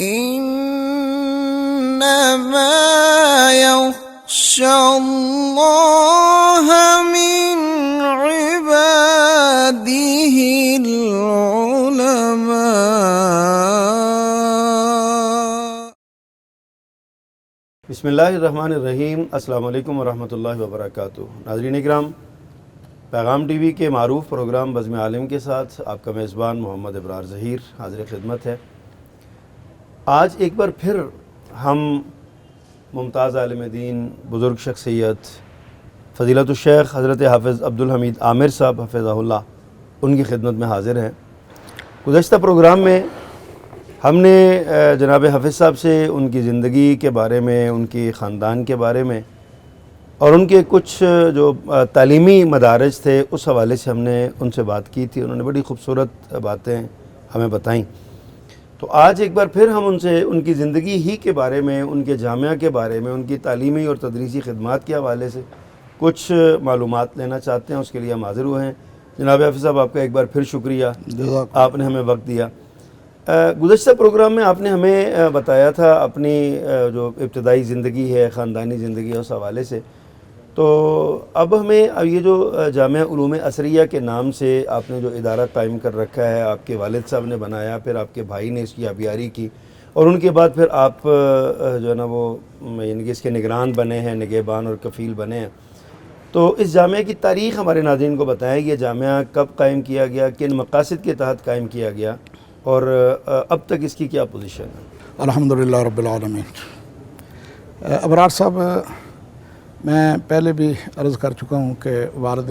إنما يخشى الله من عباده العلماء۔ بسم اللہ الرحمن الرحیم۔ السلام علیکم ورحمۃ اللہ وبرکاتہ۔ ناظرین اکرام، پیغام ٹی وی کے معروف پروگرام بزم عالم کے ساتھ آپ کا میزبان محمد ابرار ظہیر حاضر خدمت ہے۔ آج ایک بار پھر ہم ممتاز عالم دین، بزرگ شخصیت فضیلت الشیخ حضرت حافظ عبدالحمید عامر صاحب حفظہ اللہ ان کی خدمت میں حاضر ہیں۔ گزشتہ پروگرام میں ہم نے جناب حافظ صاحب سے ان کی زندگی کے بارے میں، ان کی خاندان کے بارے میں اور ان کے کچھ جو تعلیمی مدارج تھے اس حوالے سے ہم نے ان سے بات کی تھی۔ انہوں نے بڑی خوبصورت باتیں ہمیں بتائیں۔ تو آج ایک بار پھر ہم ان سے ان کی زندگی ہی کے بارے میں، ان کے جامعہ کے بارے میں، ان کی تعلیمی اور تدریسی خدمات کے حوالے سے کچھ معلومات لینا چاہتے ہیں۔ اس کے لیے ہم حاضر ہوئے ہیں۔ جناب حافظ صاحب، آپ کا ایک بار پھر شکریہ، آپ نے ہمیں وقت دیا۔ گزشتہ پروگرام میں آپ نے ہمیں بتایا تھا اپنی جو ابتدائی زندگی ہے، خاندانی زندگی ہے، اس حوالے سے۔ تو اب ہمیں یہ جو جامعہ علوم عصریہ کے نام سے آپ نے جو ادارہ قائم کر رکھا ہے، آپ کے والد صاحب نے بنایا، پھر آپ کے بھائی نے اس کی آبیاری کی اور ان کے بعد پھر آپ جو ہے نا وہ یعنی کہ اس کے نگران بنے ہیں، نگہبان اور کفیل بنے ہیں۔ تو اس جامعہ کی تاریخ ہمارے ناظرین کو بتائیں، یہ جامعہ کب قائم کیا گیا، کن مقاصد کے تحت قائم کیا گیا اور اب تک اس کی کیا پوزیشن ہے؟ الحمدللہ رب العالمین۔ ابرار صاحب، میں پہلے بھی عرض کر چکا ہوں کہ والد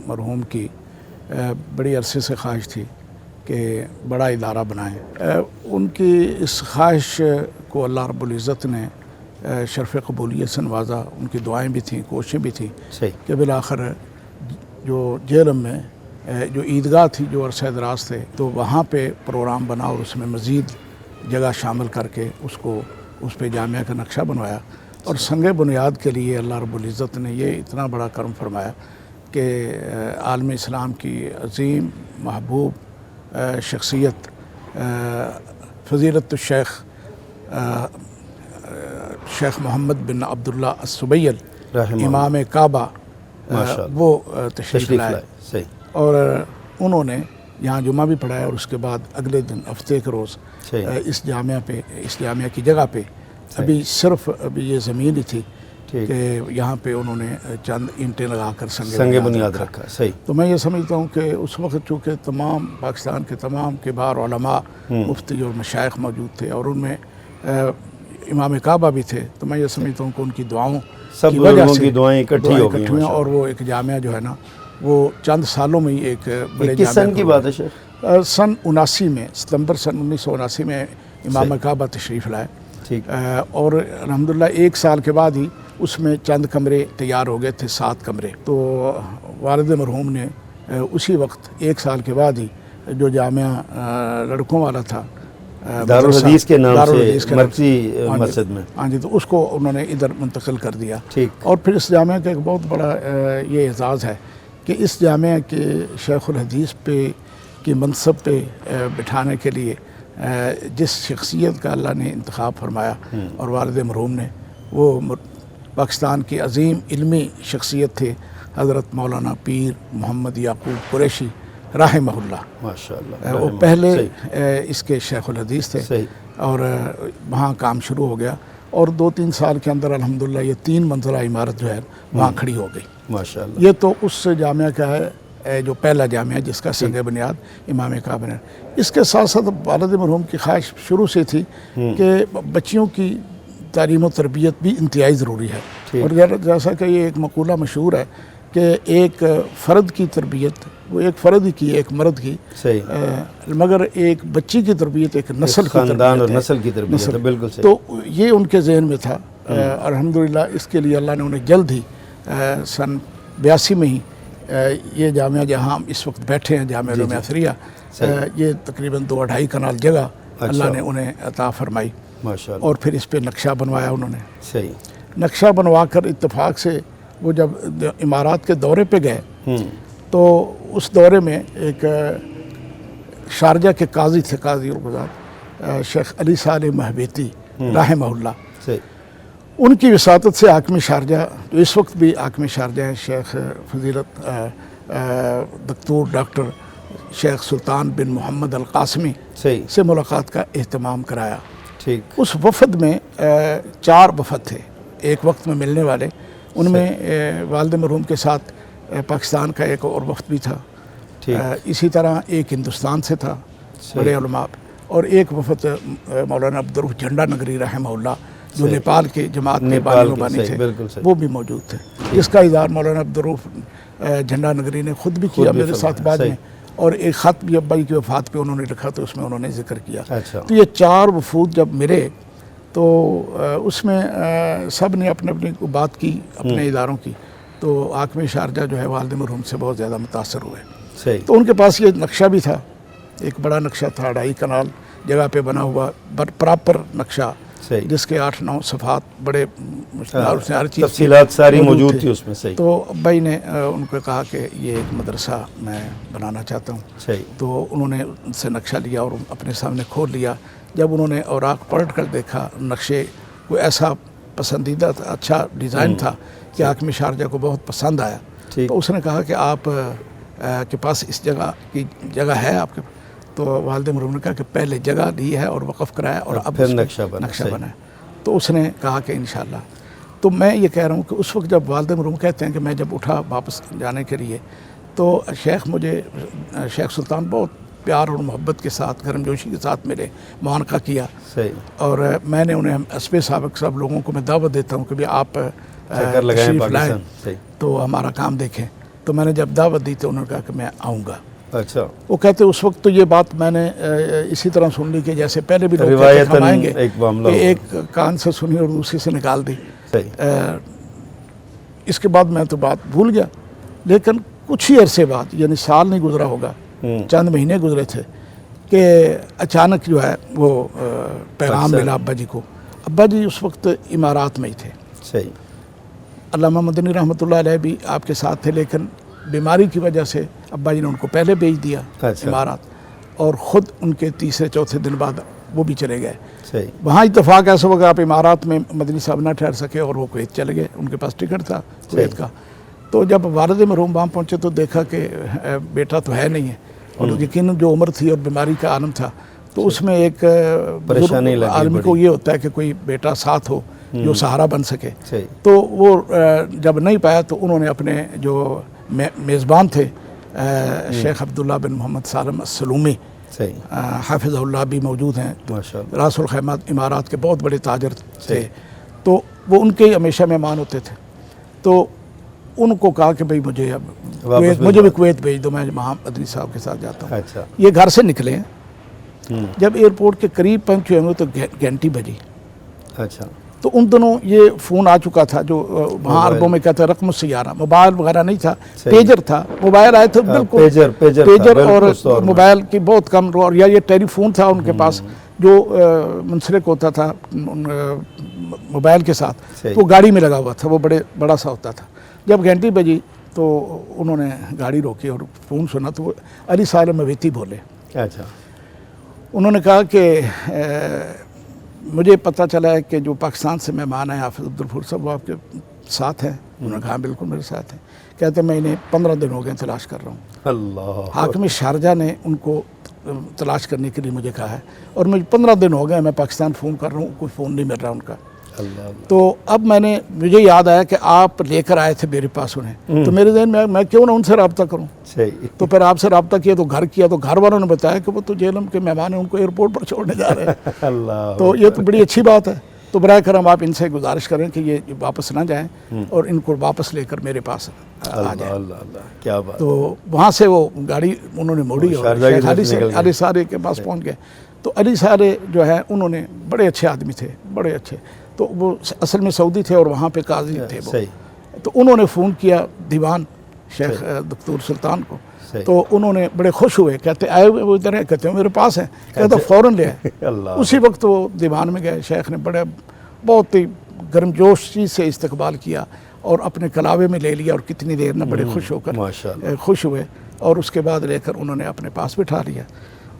مرحوم کی بڑی عرصے سے خواہش تھی کہ بڑا ادارہ بنائیں۔ ان کی اس خواہش کو اللہ رب العزت نے شرف قبولیت سے نوازا۔ ان کی دعائیں بھی تھیں، کوششیں بھی تھیں کہ بالآخر جو جہلم میں جو عیدگاہ تھی، جو عرصہ دراز تھے، تو وہاں پہ پروگرام بنا اور اس میں مزید جگہ شامل کر کے اس پہ جامعہ کا نقشہ بنوایا۔ اور سنگ بنیاد کے لیے اللہ رب العزت نے یہ اتنا بڑا کرم فرمایا کہ عالم اسلام کی عظیم محبوب شخصیت فضیلت الشیخ شیخ محمد بن عبداللہ السبیل امام کعبہ وہ تشریف لائے اور انہوں نے یہاں جمعہ بھی پڑھایا، اور اس کے بعد اگلے دن ہفتے کے روز اس جامعہ کی جگہ پہ ابھی صرف یہ زمین ہی تھی کہ یہاں پہ انہوں نے چند اینٹیں لگا کر سنگ بنیاد رکھا۔ تو میں یہ سمجھتا ہوں کہ اس وقت چونکہ تمام پاکستان کے تمام کبار علماء، مفتی اور مشائخ موجود تھے اور ان میں امام کعبہ بھی تھے، تو میں یہ سمجھتا ہوں کہ ان کی دعاؤں کی وجہ سے دعائیں اکٹھی ہوئیں اور وہ ایک جامعہ جو ہے نا وہ چند سالوں میں ہی ایک بڑے کس سن کی بات ہے شیخ؟ سن 79 میں، ستمبر سن 1979 میں امام کعبہ تشریف لائے، اور الحمدللہ ایک سال کے بعد ہی اس میں چند کمرے تیار ہو گئے تھے، 7 کمرے۔ تو والد مرحوم نے اسی وقت ایک سال کے بعد ہی جو جامعہ لڑکوں والا تھا دارالحدیث کے نام سے مرکزی مسجد میں، ہاں جی، تو اس کو انہوں نے ادھر منتقل کر دیا۔ اور پھر اس جامعہ کا ایک بہت بڑا یہ اعزاز ہے کہ اس جامعہ کے شیخ الحدیث پہ کی منصب پہ بٹھانے کے لیے جس شخصیت کا اللہ نے انتخاب فرمایا اور والد مرحوم نے، وہ پاکستان کی عظیم علمی شخصیت تھے حضرت مولانا پیر محمد یعقوب قریشی رحمہ اللہ۔ ماشاءاللہ، وہ پہلے اس کے شیخ الحدیث تھے اور وہاں کام شروع ہو گیا، اور 2-3 سال کے اندر الحمدللہ یہ 3 منزلہ عمارت جو ہے وہاں کھڑی ہو گئی۔ ماشاءاللہ، یہ تو اس جامعہ کا ہے جو پہلا جامعہ جس کا سنگ بنیاد امام کعبہ نے۔ اس کے ساتھ ساتھ والد مرحوم کی خواہش شروع سے تھی کہ بچیوں کی تعلیم و تربیت بھی انتہائی ضروری ہے، اور جیسا کہ یہ ایک مقولہ مشہور ہے کہ ایک فرد کی تربیت وہ ایک فرد کی، ایک مرد کی، مگر ایک بچی کی تربیت ایک نسل کی خاندان اور نسل کی تربیت ہے۔ بالکل صحیح۔ تو یہ ان کے ذہن میں تھا۔ الحمدللہ اس کے لیے اللہ نے انہیں جلد ہی سن 82 میں ہی یہ جامعہ جہاں ہم اس وقت بیٹھے ہیں، جامعہ علوم عصریہ، یہ تقریباً 2-2.5 کنال جگہ اللہ نے انہیں عطا فرمائی، اور پھر اس پہ نقشہ بنوایا انہوں نے۔ نقشہ بنوا کر اتفاق سے وہ جب امارات کے دورے پہ گئے تو اس دورے میں ایک شارجہ کے قاضی تھے، قاضی القضات، شیخ علی صالح مہبیتی رحمہ اللہ، صحیح، ان کی وساطت سے حاکم شارجہ جو اس وقت بھی حاکم شارجہ ہیں، شیخ فضیلت دکتور ڈاکٹر شیخ سلطان بن محمد القاسمی صحیح، سے ملاقات کا اہتمام کرایا۔ ٹھیک، اس وفد میں 4 وفد تھے ایک وقت میں ملنے والے، ان میں والد مرحوم کے ساتھ پاکستان کا ایک اور وفد بھی تھا، ٹھیک، اسی طرح ایک ہندوستان سے تھا بڑے علماء، اور ایک وفد مولانا عبدالرؤف جھنڈا نگری رحمہ اللہ جو نیپال کے جماعت کے بانی تھے، بالکل صحیح، وہ بھی موجود تھے، جس کا اظہار مولانا عبدالرؤف جھنڈا نگری نے خود بھی کیا میرے ساتھ بعد میں، اور ایک خط بھی ابائی کی وفات پہ انہوں نے لکھا تو اس میں انہوں نے ذکر کیا۔ اچھا، تو یہ 4 وفود جب ملے تو اس میں سب نے اپنے اپنی بات کی اپنے اداروں کی، تو حاکم شارجہ جو ہے والد مرحوم سے بہت زیادہ متاثر ہوئے۔ صحیح، تو ان کے پاس یہ نقشہ بھی تھا، ایک بڑا نقشہ تھا 2.5 کنال جگہ پہ بنا ہوا پراپر نقشہ، صحیح، جس کے 8-9 صفحات بڑے مشکل سے ہر چیز تفصیلات ساری موجود تھی اس میں۔ صحیح، تو ابائی نے ان کو کہا کہ یہ ایک مدرسہ میں بنانا چاہتا ہوں، صحیح، تو انہوں نے ان سے نقشہ لیا اور اپنے سامنے کھول لیا۔ جب انہوں نے اوراق پلٹ کر دیکھا، نقشے کو ایسا پسندیدہ تھا، اچھا ڈیزائن تھا کہ حاکم شارجہ کو بہت پسند آیا، ٹھیک، تو اس نے کہا کہ آپ کے پاس اس جگہ کی جگہ ہے آپ کے؟ تو والد مرحوم نے کہا کہ پہلے جگہ لی ہے اور وقف کرایا اور اب پھر اس پہ نقشہ بنا ہے۔ تو اس نے کہا کہ انشاءاللہ۔ تو میں یہ کہہ رہا ہوں کہ اس وقت جب والد مرحوم کہتے ہیں کہ میں جب اٹھا واپس جانے کے لیے، تو شیخ سلطان بہت پیار اور محبت کے ساتھ، گرم جوشی کے ساتھ میرے معانقہ کیا، صحیح، اور میں نے انہیں اسب سابق سب لوگوں کو میں دعوت دیتا ہوں کہ بھی آپ چکر لگائیں تشریف لائیں پاکستان، صحیح، تو ہمارا کام دیکھیں۔ تو میں نے جب دعوت دی تو انہوں نے کہا کہ میں آؤں گا۔ اچھا، وہ کہتے اس وقت تو یہ بات میں نے اسی طرح سن لی کہ جیسے پہلے بھی لوگ کہتے روایتاً ہم آئیں گے، ایک معاملہ کہ ہوا۔ ایک کان سے سنی اور دوسری سے نکال دی۔ صحیح، اس کے بعد میں تو بات بھول گیا، لیکن کچھ ہی عرصے بعد، یعنی سال نہیں گزرا ہوگا، چند مہینے گزرے تھے کہ اچانک جو ہے وہ پیغام ملا ابا جی کو۔ ابا جی اس وقت امارات میں ہی تھے، صحیح، علامہ مدنی رحمۃ اللہ علیہ بھی آپ کے ساتھ تھے، لیکن بیماری کی وجہ سے ابا جی نے ان کو پہلے بھیج دیا اچھا، امارات، اور خود ان کے 3-4 دن بعد وہ بھی چلے گئے۔ صحیح، وہاں اتفاق ایسا ہوا کہ آپ امارات میں مدنی صاحب نہ ٹھہر سکے اور وہ کویت چلے گئے، ان کے پاس ٹکٹ تھا کویت کا۔ تو جب والد مرحوم وہاں پہنچے تو دیکھا کہ بیٹا تو ہے نہیں ہے، اور یقیناً جو عمر تھی اور بیماری کا عالم تھا، تو اس میں ایک پریشانی لگی آدمی کو یہ ہوتا ہے کہ کوئی بیٹا ساتھ ہو جو سہارا بن سکے۔ صحیح، تو وہ جب نہیں پایا تو انہوں نے اپنے جو میزبان تھے شیخ عبداللہ بن محمد سالم السلومی، صحیح، حافظ اللہ بھی موجود ہیں، ماشاءاللہ، راس الخیمات امارات کے بہت بڑے تاجر تھے، تو وہ ان کے ہمیشہ مہمان ہوتے تھے۔ تو ان کو کہا کہ بھئی مجھے بھی کویت بھیج دو، میں وہاں مدنی صاحب کے ساتھ جاتا ہوں۔ اچھا، یہ گھر سے نکلے ہیں، جب ایئرپورٹ کے قریب پہنچے ہوں تو گھنٹی بجی، اچھا، تو ان دنوں یہ فون آ چکا تھا جو وہاں عربوں میں کہتے ہیں رقم السیارہ، موبائل وغیرہ نہیں تھا، پیجر تھا، موبائل آئے تھے بالکل پیجر اور موبائل کی بہت کم، اور یا یہ ٹیلی فون تھا ان کے پاس جو منسلک ہوتا تھا موبائل کے ساتھ، وہ گاڑی میں لگا ہوا تھا، وہ بڑا سا ہوتا تھا۔ جب گھنٹی بجی تو انہوں نے گاڑی روکی اور فون سنا تو وہ علی صالح مہبیتی بولے۔ اچھا، انہوں نے کہا کہ مجھے پتہ چلا ہے کہ جو پاکستان سے مہمان ہیں حافظ عبدالغفور صاحب، وہ آپ کے ساتھ ہیں؟ انہوں نے کہا بالکل میرے ساتھ ہیں۔ کہتے ہیں میں انہیں 15 دن ہو گئے تلاش کر رہا ہوں۔ اللہ، حاکم شارجہ نے ان کو تلاش کرنے کے لیے مجھے کہا ہے، اور مجھے 15 دن ہو گئے میں پاکستان فون کر رہا ہوں، کوئی فون نہیں مل رہا ان کا۔ اللہ، تو اب مجھے یاد آیا کہ آپ لے کر آئے تھے میرے پاس انہیں، تو میرے ذہن میں کیوں نہ ان سے رابطہ کروں۔ صحیح، تو پھر آپ سے رابطہ کیا تو گھر کیا، تو گھر والوں نے بتایا کہ وہ تو جیلم کے مہمان ہیں، ان کو ایئرپورٹ پر چھوڑنے جا رہے ہیں۔ اللہ، تو یہ تو بڑی اچھی بات ہے۔ تو براہ کرم آپ ان سے گزارش کریں کہ یہ واپس نہ جائیں اور ان کو واپس لے کر میرے پاس آ جائیں۔ اللہ، اللہ، کیا بات، تو وہاں سے وہ گاڑی انہوں نے موڑی اور شیخ علی صالح کے پاس پہنچ گئے۔ تو علی صالح جو ہے انہوں نے بڑے اچھے آدمی تھے، بڑے اچھے، تو وہ اصل میں سعودی تھے اور وہاں پہ قاضی تھے وہ۔ تو انہوں نے فون کیا دیوان شیخ دکتور سلطان کو، تو انہوں نے بڑے خوش ہوئے، کہتے آئے ہوئے وہ ادھر ہیں؟ کہتے ہیں میرے پاس ہیں۔ کہتے فوراً لے آئے۔ اسی وقت وہ دیوان میں گئے، شیخ نے بہت ہی گرم جوش چیز سے استقبال کیا اور اپنے کلاوے میں لے لیا، اور کتنی دیر میں بڑے خوش ہو کر خوش ہوئے، اور اس کے بعد لے کر انہوں نے اپنے پاس بٹھا لیا۔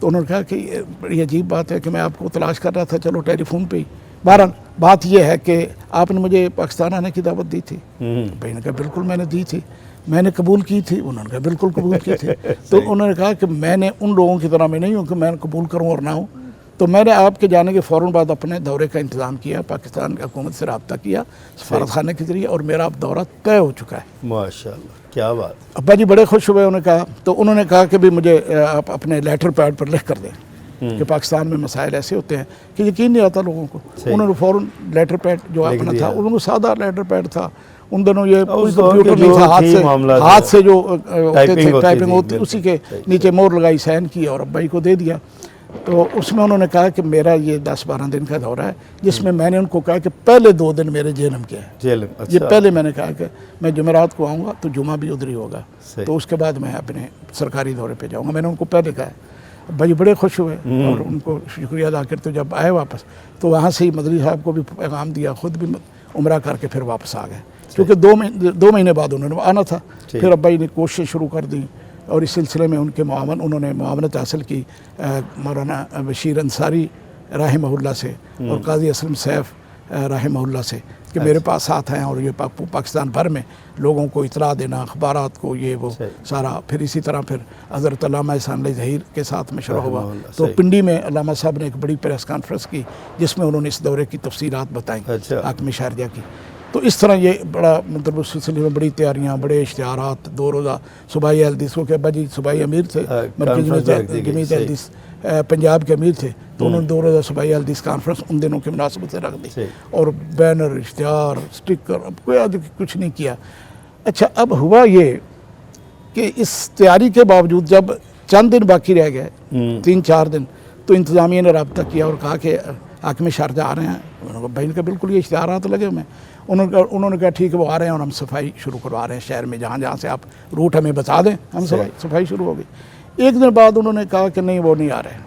تو انہوں نے کہا کہ یہ بڑی عجیب بات ہے کہ میں آپ کو تلاش کر رہا تھا، چلو ٹیلی فون پہ ہی. بہرحال بات یہ ہے کہ آپ نے مجھے پاکستان آنے کی دعوت دی تھی. بھائی نے کہا بالکل میں نے دی تھی. میں نے قبول کی تھی. انہوں نے کہا بالکل قبول کی تھی. تو انہوں نے کہا کہ میں نے ان لوگوں کی طرح میں نہیں ہوں کہ میں قبول کروں اور نہ ہوں. تو میں نے آپ کے جانے کے فوراً بعد اپنے دورے کا انتظام کیا، پاکستان کی حکومت سے رابطہ کیا سفارت خانے کے ذریعے، اور میرا اب دورہ طے ہو چکا ہے. ماشاءاللہ، کیا بات. ابا جی بڑے خوش ہوئے. انہوں نے کہا تو انہوں نے کہا کہ بھی مجھے آپ اپنے لیٹر پیڈ پر لکھ کر دیں کہ پاکستان میں مسائل ایسے ہوتے ہیں کہ یقین نہیں آتا لوگوں کو. انہوں نے فوراً لیٹر پیڈ جو اپنا تھا، انہوں کو سادہ لیٹر پیڈ تھا، ان دنوں یہ کمپیوٹر نہیں تھا، ہاتھ سے جو ٹائپنگ ہوتی اسی کے نیچے مور لگائی، سائن کیا اور ابا جی کو دے دیا. تو اس میں انہوں نے کہا کہ میرا یہ 10-12 دن کا دورہ ہے، جس میں میں نے ان کو کہا کہ پہلے 2 دن میرے جیلم کے ہیں. یہ پہلے میں نے کہا کہ میں جمعرات کو آؤں گا تو جمعہ بھی ادھر ہی ہوگا، تو اس کے بعد میں اپنے سرکاری دورے پہ جاؤں گا. میں نے ان کو پہلے کہا. بھائی بڑے خوش ہوئے اور ان کو شکریہ ادا کرتے. جب آئے واپس تو وہاں سے ہی مدنی صاحب کو بھی پیغام دیا، خود بھی عمرہ کر کے پھر واپس آ گئے، کیونکہ 2 مہینے بعد انہوں نے آنا تھا. پھر ابا جی نے کوششیں شروع کر دیں، اور اس سلسلے میں ان کے انہوں نے معاونت حاصل کی مولانا بشیر انصاری رحمہ اللہ سے اور قاضی اسلم سیف رحمہ اللہ سے کہ میرے پاس ساتھ ہیں، اور یہ پاکستان بھر میں لوگوں کو اطلاع دینا، اخبارات کو یہ وہ سارا. پھر اسی طرح پھر حضرت علامہ احسان علی ظہیر کے ساتھ مشورہ ہوا. تو پنڈی میں علامہ صاحب نے ایک بڑی پریس کانفرنس کی جس میں انہوں نے اس دورے کی تفصیلات بتائیں حاکم شارجہ کی. تو اس طرح یہ بڑا مطلب اس سلسلے میں بڑی تیاریاں، بڑے اشتہارات. 2 روزہ صوبائی حدیث کو کہ ابا جی صوبائی امیر تھے، جمعیت حدیث پنجاب کے امیر تھے، تو انہوں نے 2 روزہ صوبائی حدیث کانفرنس ان دنوں کی مناسبت سے رکھ دی، اور بینر، اشتہار، سٹکر، اب کوئی کچھ نہیں کیا. اچھا اب ہوا یہ کہ اس تیاری کے باوجود جب چند دن باقی رہ گئے، 3-4 دن، تو انتظامیہ نے رابطہ کیا اور کہا کہ حاکم شارجہ آ رہے ہیں. انہوں نے کہا بھائی کا بالکل یہ اشتہارات لگے ہوئے ہیں. انہوں نے کہا ٹھیک ہے وہ آ رہے ہیں اور ہم صفائی شروع کروا رہے ہیں شہر میں، جہاں جہاں سے آپ روٹ ہمیں بتا دیں ہم صفائی شروع ہو گئی. 1 دن بعد انہوں نے کہا کہ نہیں وہ نہیں آ رہے.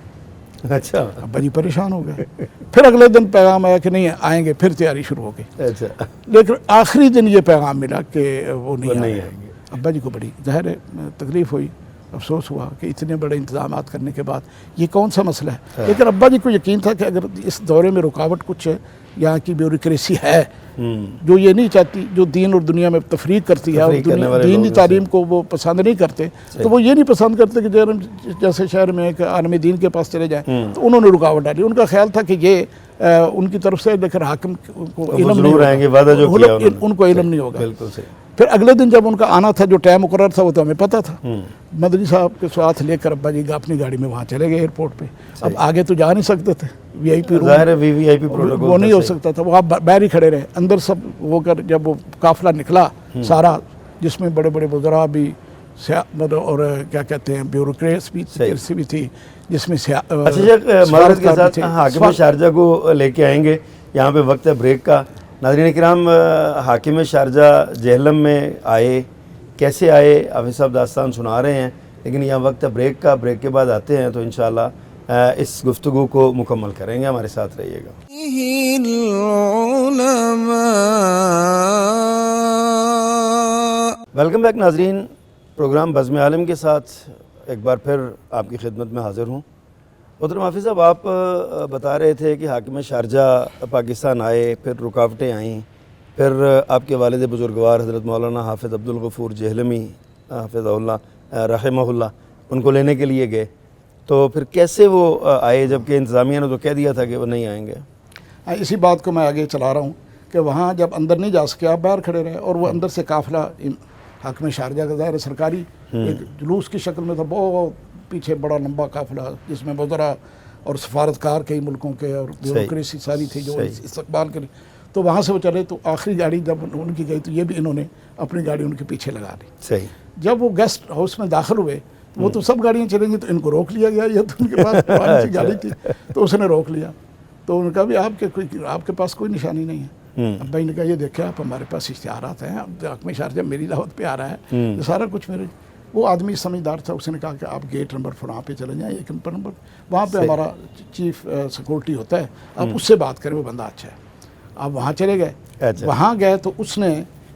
اچھا. ابا جی پریشان ہو گئے. پھر اگلے دن پیغام آیا کہ نہیں آئیں گے، پھر تیاری شروع ہو گئی. اچھا. لیکن آخری دن یہ پیغام ملا کہ وہ نہیں آئیں گے. ابا جی کو بڑی ظاہر تکلیف ہوئی، افسوس ہوا کہ اتنے بڑے انتظامات کرنے کے بعد یہ کون سا مسئلہ ہے. لیکن ابا جی کو یقین تھا کہ اگر اس دورے میں رکاوٹ کچھ یہاں کی بیوروکریسی ہے جو یہ نہیں چاہتی، جو دین اور دنیا میں تفریق کرتی ہے اور دینی تعلیم کو وہ پسند نہیں کرتے، تو وہ یہ نہیں پسند کرتے کہ جیسے شہر میں ایک عالم دین کے پاس چلے جائیں. تو انہوں نے رکاوٹ ڈالی. ان کا خیال تھا کہ یہ ان کی طرف سے لیکن حاکم کو علم نہیں ہوگا، ان کو علم نہیں ہوگا. پھر اگلے دن جب ان کا آنا تھا، جو ٹائم مقرر تھا وہ تو ہمیں پتہ تھا. مدنی صاحب کے ساتھ لے کر ابا جی اپنی گاڑی میں وہاں چلے گئے ایئرپورٹ پہ. اب آگے تو جا نہیں سکتے تھے، وی آئی پی روم وہ نہیں ہو سکتا تھا، وہ آپ باہر ہی کھڑے رہے. اندر سب ہو کر جب وہ قافلہ نکلا سارا، جس میں بڑے بڑے وزراء بھی اور کیا کہتے ہیں بیوروکریٹس بھی تھی، جس میں مدد کے ساتھ حاکم شارجہ کو لے کے آئیں گے. یہاں پہ وقت ہے بریک کا. ناظرین کرام، حاکم شارجہ جہلم میں آئے، کیسے آئے حافظ صاحب داستان سنا رہے ہیں، لیکن یہاں وقت ہے بریک کا. بریک کے بعد آتے ہیں تو انشاءاللہ اس گفتگو کو مکمل کریں گے. ہمارے ساتھ رہیے گا. ویلکم بیک ناظرین. پروگرام بزم عالم کے ساتھ ایک بار پھر آپ کی خدمت میں حاضر ہوں. محترم حافظ صاحب، آپ بتا رہے تھے کہ حاکم شارجہ پاکستان آئے، پھر رکاوٹیں آئیں، پھر آپ کے والد بزرگوار حضرت مولانا حافظ عبدالغفور جہلمی حافظ اللہ رحمہ اللہ ان کو لینے کے لیے گئے. تو پھر کیسے وہ آئے جبکہ انتظامیہ نے تو کہہ دیا تھا کہ وہ نہیں آئیں گے؟ اسی بات کو میں آگے چلا رہا ہوں کہ وہاں جب اندر نہیں جا سکے، آپ باہر کھڑے رہے، اور وہ اندر سے قافلہ حاکم شارجہ کا ظاہر سرکاری ایک جلوس کی شکل میں تھا، بہت پیچھے بڑا لمبا قافلہ جس میں وزراء اور سفارتکار کئی ملکوں کے اور بیوروکریسی ساری تھی جو استقبال کے لیے. تو وہاں سے وہ چلے، تو آخری گاڑی جب ان کی گئی تو یہ بھی انہوں نے اپنی گاڑی ان کے پیچھے لگا دی. صحیح. جب وہ گیسٹ ہاؤس میں داخل ہوئے، وہ تو سب گاڑیاں چلیں گی، تو ان کو روک لیا گیا. یہ تو ان کے پاس پرانی سی گاڑی تھی تو اس نے روک لیا. تو انہوں نے کہا بھی آپ کے پاس کوئی نشانی نہیں ہے. اب بھائی نے کہا یہ دیکھیں آپ، ہمارے پاس اشتہارات ہیں، حاکم شارجہ میری دعوت پہ آ رہا ہے، یہ سارا کچھ میرے. وہ آدمی سمجھدار تھا، اس نے کہا کہ آپ گیٹ نمبر فلاں پہ چلے جائیں، 1 نمبر، وہاں پہ ہمارا چیف سیکورٹی ہوتا ہے، آپ اس سے بات کریں، وہ بندہ اچھا ہے. آپ وہاں چلے گئے. وہاں گئے تو اس نے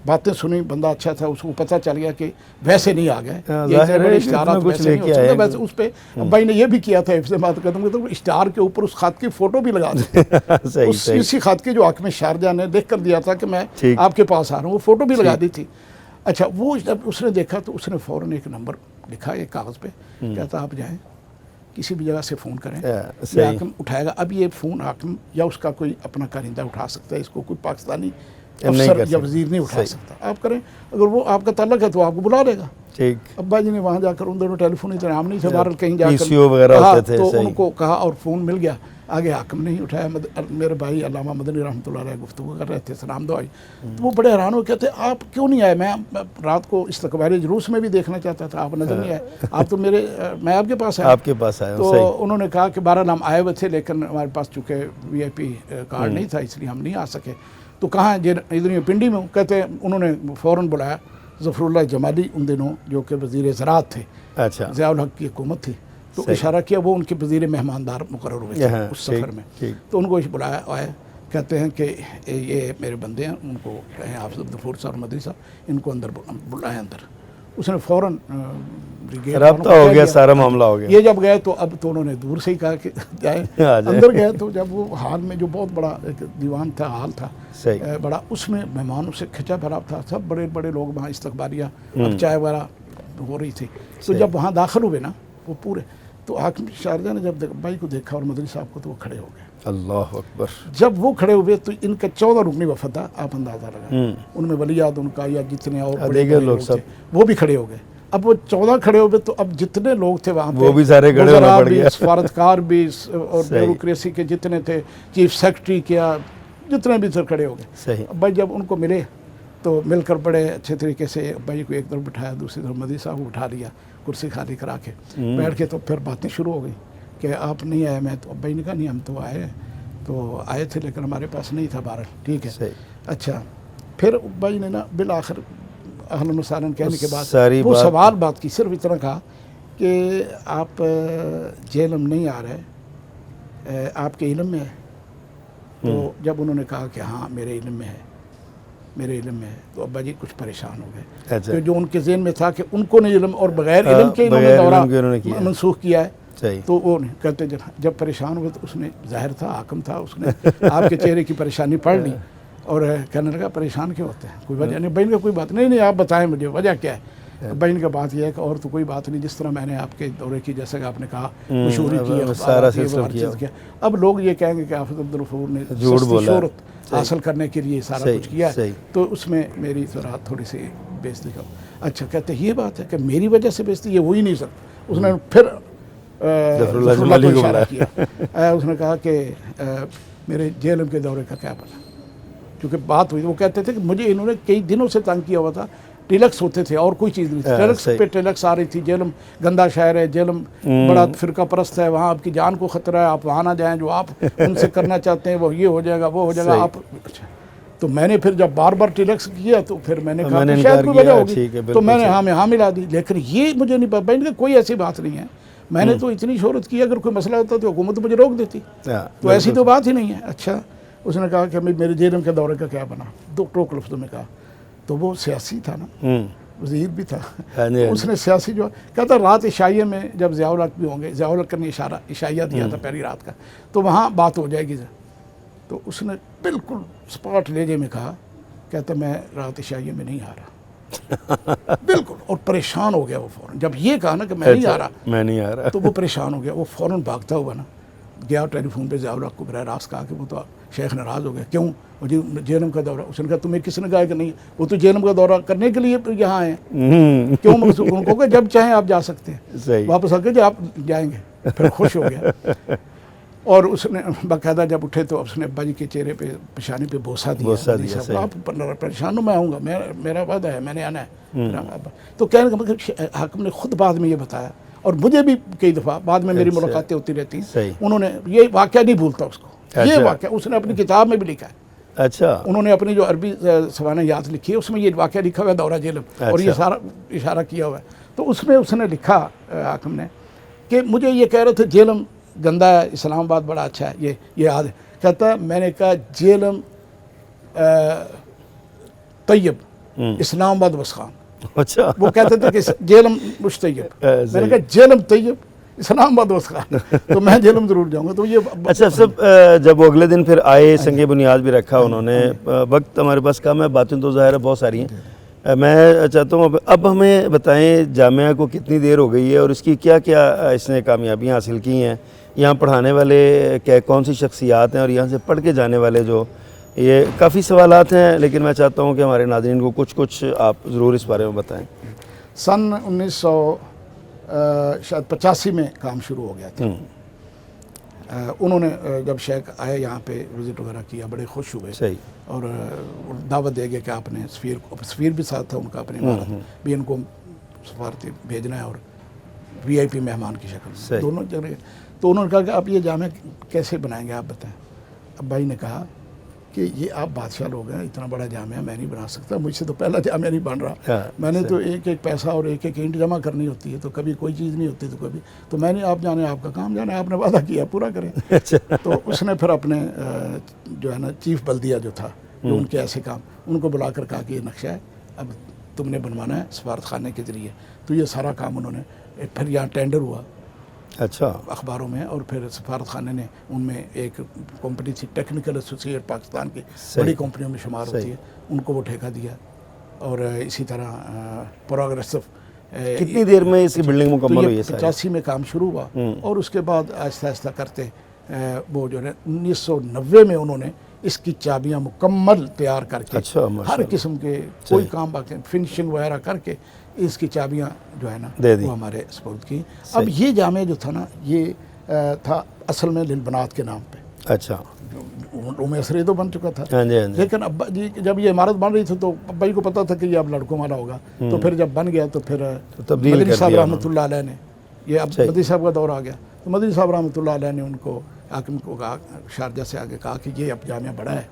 باتیں سنی, بندہ اچھا تھا, اس کو پتہ چل گیا کہ ویسے نہیں آ گئے, ظاہر ہے اشتہارات کچھ ویسے لے نہیں کے ہو آئے سکتے. ویسے اس پہ بھائی نے یہ بھی کیا تھا حفظ بات قدم کے, تو اشتہار کے اوپر اس خط کی فوٹو بھی لگا دی. اسی خط کی جو حاکم شارجہ نے لکھ کر دیا تھا کہ میں آپ کے پاس آ رہا ہوں, وہ فوٹو بھی لگا دی تھی. اچھا, وہ جب اس نے دیکھا تو اس نے فوراً ایک نمبر لکھا ایک کاغذ پہ, کہتا آپ جائیں کسی بھی جگہ سے فون کریں, یہ حاکم اٹھائے گا. اب یہ فون حاکم یا اس کا کوئی اپنا کارندہ اٹھا سکتا ہے, اس کو کوئی پاکستانی افسر یا وزیر نہیں اٹھا سکتا. آپ کریں, اگر وہ آپ کا تعلق ہے تو آپ کو بلا لے گا. ابا جی نے وہاں جا کر ان دونوں ٹیلی فون انتظام نہیں تھے, بہرحال کہیں جا کر تو ان کو کہا اور فون مل گیا. آگے حاکم نہیں اٹھایا. میرے بھائی علامہ مدنی رحمۃ اللہ علیہ گفتگو کر رہے تھے, سلام دعائی, تو وہ بڑے حیران ہو, کہتے آپ کیوں نہیں آئے؟ میں رات کو استقبالی جلوس میں بھی دیکھنا چاہتا تھا, آپ نظر نہیں آئے. آپ تو میں آپ کے پاس آیا. آپ کے پاس آیا. تو انہوں نے کہا کہ بہرحال ہم آئے ہوئے تھے, لیکن ہمارے پاس چونکہ وی آئی پی کارڈ نہیں تھا, اس لیے ہم نہیں آ سکے. تو کہاں ادھر پنڈی میں ہوں. کہتے انہوں نے فوراً بلایا ظفر اللہ جمالی ان دنوں جو کہ وزیر زراعت تھے, ضیاء الحق کی حکومت تھی, تو اشارہ کیا, وہ ان کے وزیر مہماندار مقرر ہوئے تھے اس سفر میں. تو ان کو بلایا آئے, کہتے ہیں کہ یہ میرے بندے ہیں, ان کو کہیں حافظ عبدالغفور صاحب مدنی صاحب, ان کو اندر بلائیں اندر. اس نے فوراً رابطہ ہو گیا, سارا معاملہ ہو گیا. یہ جب گئے تو اب تو انہوں نے دور سے ہی کہا کہ جائیں. اندر گئے تو جب وہ حال میں جو بہت بڑا ایک دیوان تھا, حال تھا بڑا, اس میں مہمانوں سے کھچا بھرا تھا, سب بڑے بڑے لوگ وہاں استقبالیہ, اب چائے وغیرہ ہو رہی تھی. تو جب وہاں داخل ہوئے نا وہ پورے, تو حاکم شارجہ نے جب بھائی کو دیکھا اور مدنی صاحب کو, تو وہ کھڑے ہو گئے. اللہ اکبر. جب وہ کھڑے ہوئے تو ان کا 14 رکنی وفد تھا, آپ اندازہ لگا, ان میں ولیعہد ان کا یا جتنے اور بڑے لوگ تھے وہ بھی کھڑے ہو گئے. اب وہ 14 کھڑے ہوئے, تو اب جتنے لوگ تھے وہاں پہ, وہ بھی سارے کھڑے ہونا پڑ گیا, سفارتکار بھی اور بیوروکریسی کے جتنے تھے, چیف سیکرٹری کیا, جتنے بھی سر کھڑے ہو گئے. اب بھائی جب ان کو ملے تو مل کر بڑے اچھے طریقے سے بھائی کو ایک طرف بٹھایا, دوسری طرف مدنی صاحب کو اٹھا لیا, کرسی خالی کرا کے بیٹھ کے. تو پھر باتیں شروع ہو گئی کہ آپ نہیں آئے. میں تو بھائی نے کہا نہیں, ہم تو آئے تھے لیکن ہمارے پاس نہیں تھا. بہرحال ٹھیک ہے. اچھا, پھر بھائی نے نا بالآخر اہلاً و سہلاً کہنے کے بعد وہ سوال بات کی, صرف اتنا کہا کہ آپ جیلم نہیں آ رہے, آپ کے علم میں ہے؟ تو جب انہوں نے کہا کہ ہاں میرے علم میں ہے, تو ابا جی کچھ پریشان ہو گئے. کہ جو ان کے ذہن میں تھا کہ ان کو نہیں علم, اور بغیر علم کے انہوں نے دورہ منسوخ کیا ہے, تو وہ کہتے جب پریشان ہوئے تو اس نے, ظاہر تھا حاکم تھا, اس نے آپ کے چہرے کی پریشانی پڑھ لی اور کہنے لگا پریشان کیوں ہوتے ہیں, کوئی وجہ نہیں. بہن کا کوئی بات نہیں, آپ بتائیں مجھے وجہ کیا ہے. بہن کا بات یہ ہے کہ اور تو کوئی بات نہیں, جس طرح میں نے آپ کے دورے کی, جیسا کہ آپ نے کہا, مشہوری کی, سارا چیز کیا. اب لوگ یہ کہیں گے کہ حافظ عبدالغفور نے شہرت حاصل کرنے کے لیے سارا کچھ کیا ہے, تو اس میں میری ذرا تھوڑی سی بےزتی کا. اچھا, کہتے یہ بات ہے کہ میری وجہ سے بےزتی, یہ ہو ہی نہیں سکتا. اس نے پھر ظفر اللہ کو اشارہ کیا. اس نے کہا کہ میرے جیلم کے دورے کا کیا پتا, کیونکہ بات ہوئی. وہ کہتے تھے کہ مجھے انہوں نے کئی دنوں سے تنگ کیا ہوا تھا, ٹیلکس ہوتے تھے اور کوئی چیز نہیں تھی, ٹیلکس پہ ٹیلکس آ رہی تھی. جیلم گندا شہر ہے, جیلم بڑا فرقہ پرست ہے, وہاں آپ کی جان کو خطرہ ہے, آپ وہاں نہ جائیں, جو آپ ان سے کرنا چاہتے ہیں وہ یہ ہو جائے گا, وہ ہو جائے گا. آپ تو میں نے پھر جب بار بار ٹیلکس کیا تو پھر میں نے کہا کہ شاید کوئی وجہ ہوگی, تو میں نے ہاں ملا دی. لیکن یہ مجھے نہیں پتا, بہن کوئی ایسی بات نہیں ہے, میں نے تو اتنی شہرت کی, اگر کوئی مسئلہ ہوتا تو حکومت مجھے روک دیتی, تو ایسی تو بات ہی نہیں ہے. اچھا, اس نے کہا کہ میرے جیلم کے دورے کا کیا بنا, 2 ٹوک لفظوں میں کہا. تو وہ سیاسی تھا نا, وزیر بھی تھا, اس نے سیاسی جو کہتا رات عشائیہ میں جب ضیاء الحق بھی ہوں گے, ضیاء الحق نے عشائیہ دیا تھا پہلی رات کا, تو وہاں بات ہو جائے گی. تو اس نے بالکل سپاٹ لہجے میں کہا, کہتا میں رات عشائیہ میں نہیں آ رہا. بالکل, اور پریشان ہو گیا وہ فوراً. جب یہ کہا نا کہ میں نہیں آ رہا, تو وہ پریشان ہو گیا. وہ فوراً بھاگتا ہوا نا گیا ٹیلی فون پہ ضیاء الحق کو براہ راست کہا کہ وہ تو شیخ ناراض ہو گیا. کیوں؟ جیلم کا دورہ. اس نے کہا تمہیں کس نے کہا کہ نہیں, وہ تو جیلم کا دورہ کرنے کے لیے یہاں ہیں. کیوں؟ ان کو کہ جب چاہیں آپ جا سکتے ہیں, واپس آ کے جب آپ جائیں گے. پھر خوش ہو گیا. اور اس نے باقاعدہ جب اٹھے تو اس نے ابا جی کے چہرے پہ پیشانی پہ بوسہ دیا. آپ پریشان ہو, میں آؤں گا, میرا وعدہ ہے, میں نے آنا ہے. تو کہنے کا مطلب حاکم نے خود بعد میں یہ بتایا, اور مجھے بھی کئی دفعہ بعد میں میری ملاقاتیں ہوتی رہتی ہیں. انہوں نے یہ واقعہ نہیں بھولتا اس کو, یہ واقعہ اس نے اپنی کتاب میں بھی لکھا ہے. اچھا, انہوں نے اپنی جو عربی سوانح یاد لکھی ہے اس میں یہ واقعہ لکھا ہوا ہے دورہ جیلم, اور یہ سارا اشارہ کیا ہوا ہے. تو اس میں اس نے لکھا حاکم نے کہ مجھے یہ کہہ رہے تھے جیلم گندا ہے, اسلام آباد بڑا اچھا ہے, یہ یاد ہے. کہتا ہے میں نے کہا جیلم طیب, اسلام آباد بس خان. اچھا وہ کہتے تھے کہ جیلم مشتیب. میں نے کہا جیلم طیب اسلام آباد بس خان, تو میں جیلم ضرور جاؤں گا. تو یہ اچھا صاحب جب وہ اگلے دن پھر آئے سنگ بنیاد بھی رکھا انہوں نے, وقت ہمارے پاس کم ہے, باتیں تو ظاہر ہے بہت ساری ہیں. میں چاہتا ہوں اب ہمیں بتائیں جامعہ کو کتنی دیر ہو گئی ہے اور اس کی کیا کیا اس نے کامیابیاں حاصل کی ہیں, یہاں پڑھانے والے کون سی شخصیات ہیں, اور یہاں سے پڑھ کے جانے والے جو, یہ کافی سوالات ہیں لیکن میں چاہتا ہوں کہ ہمارے ناظرین کو کچھ آپ ضرور اس بارے میں بتائیں. سن 1985 میں کام شروع ہو گیا تھا. انہوں نے جب شیخ آئے یہاں پہ وزٹ وغیرہ کیا, بڑے خوش ہوئے. صحیح. اور دعوت دے گئے کہ آپ نے سفیر بھی ساتھ تھا ان کا, اپنی عمارت بھی ان کو سفارتی بھیجنا ہے اور وی آئی پی مہمان کی شکل میں, دونوں جگہ. تو انہوں نے کہا کہ آپ یہ جامعہ کیسے بنائیں گے آپ بتائیں. اب بھائی نے کہا کہ یہ آپ بادشاہ لوگ ہیں, اتنا بڑا جامعہ میں نہیں بنا سکتا, مجھ سے تو پہلا جامعہ نہیں بن رہا. میں نے تو ایک ایک پیسہ اور ایک ایک اینٹ جمع کرنی ہوتی ہے, تو کبھی کوئی چیز نہیں ہوتی, تو کبھی تو میں نے, آپ جانے آپ کا کام جانے, آپ نے وعدہ کیا پورا کریں. تو اس نے پھر اپنے جو ہے نا چیف بلدیہ جو تھا, جو ان کے ایسے کام, ان کو بلا کر کہا کہ یہ نقشہ ہے, اب تم نے بنوانا ہے سفارت خانے کے ذریعے. تو یہ سارا کام انہوں نے, پھر یہاں ٹینڈر ہوا اچھا اخباروں میں, اور پھر سفارت خانے نے, ان میں ایک کمپنی تھی ٹیکنیکل ایسوسیٹ پاکستان کی بڑی کمپنیوں میں شمار ہوتی ہے, ان کو وہ ٹھیکہ دیا. اور اسی طرح پروگریسو. کتنی دیر میں اس کی بلڈنگ مکمل ہوئی ہے؟ 85 میں کام شروع ہوا, اور اس کے بعد آہستہ آہستہ کرتے وہ جو ہے 1990 میں انہوں نے اس کی چابیاں مکمل تیار کر کے, ہر قسم کے کوئی کام باقی فنشنگ وغیرہ کر کے اس کی چابیاں جو ہے نا وہ ہمارے سپرد کی. اب یہ جامعہ جو تھا نا, یہ تھا اصل میں للبنات کے نام پہ. اچھا علوم عصری تو بن چکا تھا, لیکن ابا جی جب یہ عمارت بن رہی تھی تو ابا جی کو پتا تھا کہ یہ اب لڑکوں والا ہوگا. تو پھر جب بن گیا تو پھر مدنی صاحب رحمۃ اللہ علیہ نے, یہ اب مدنی صاحب کا دور آ گیا, تو مدنی صاحب رحمۃ اللہ علیہ نے ان کو حاکم کو کہا, شارجہ سے آگے کہا کہ یہ اب جامعہ بڑا ہے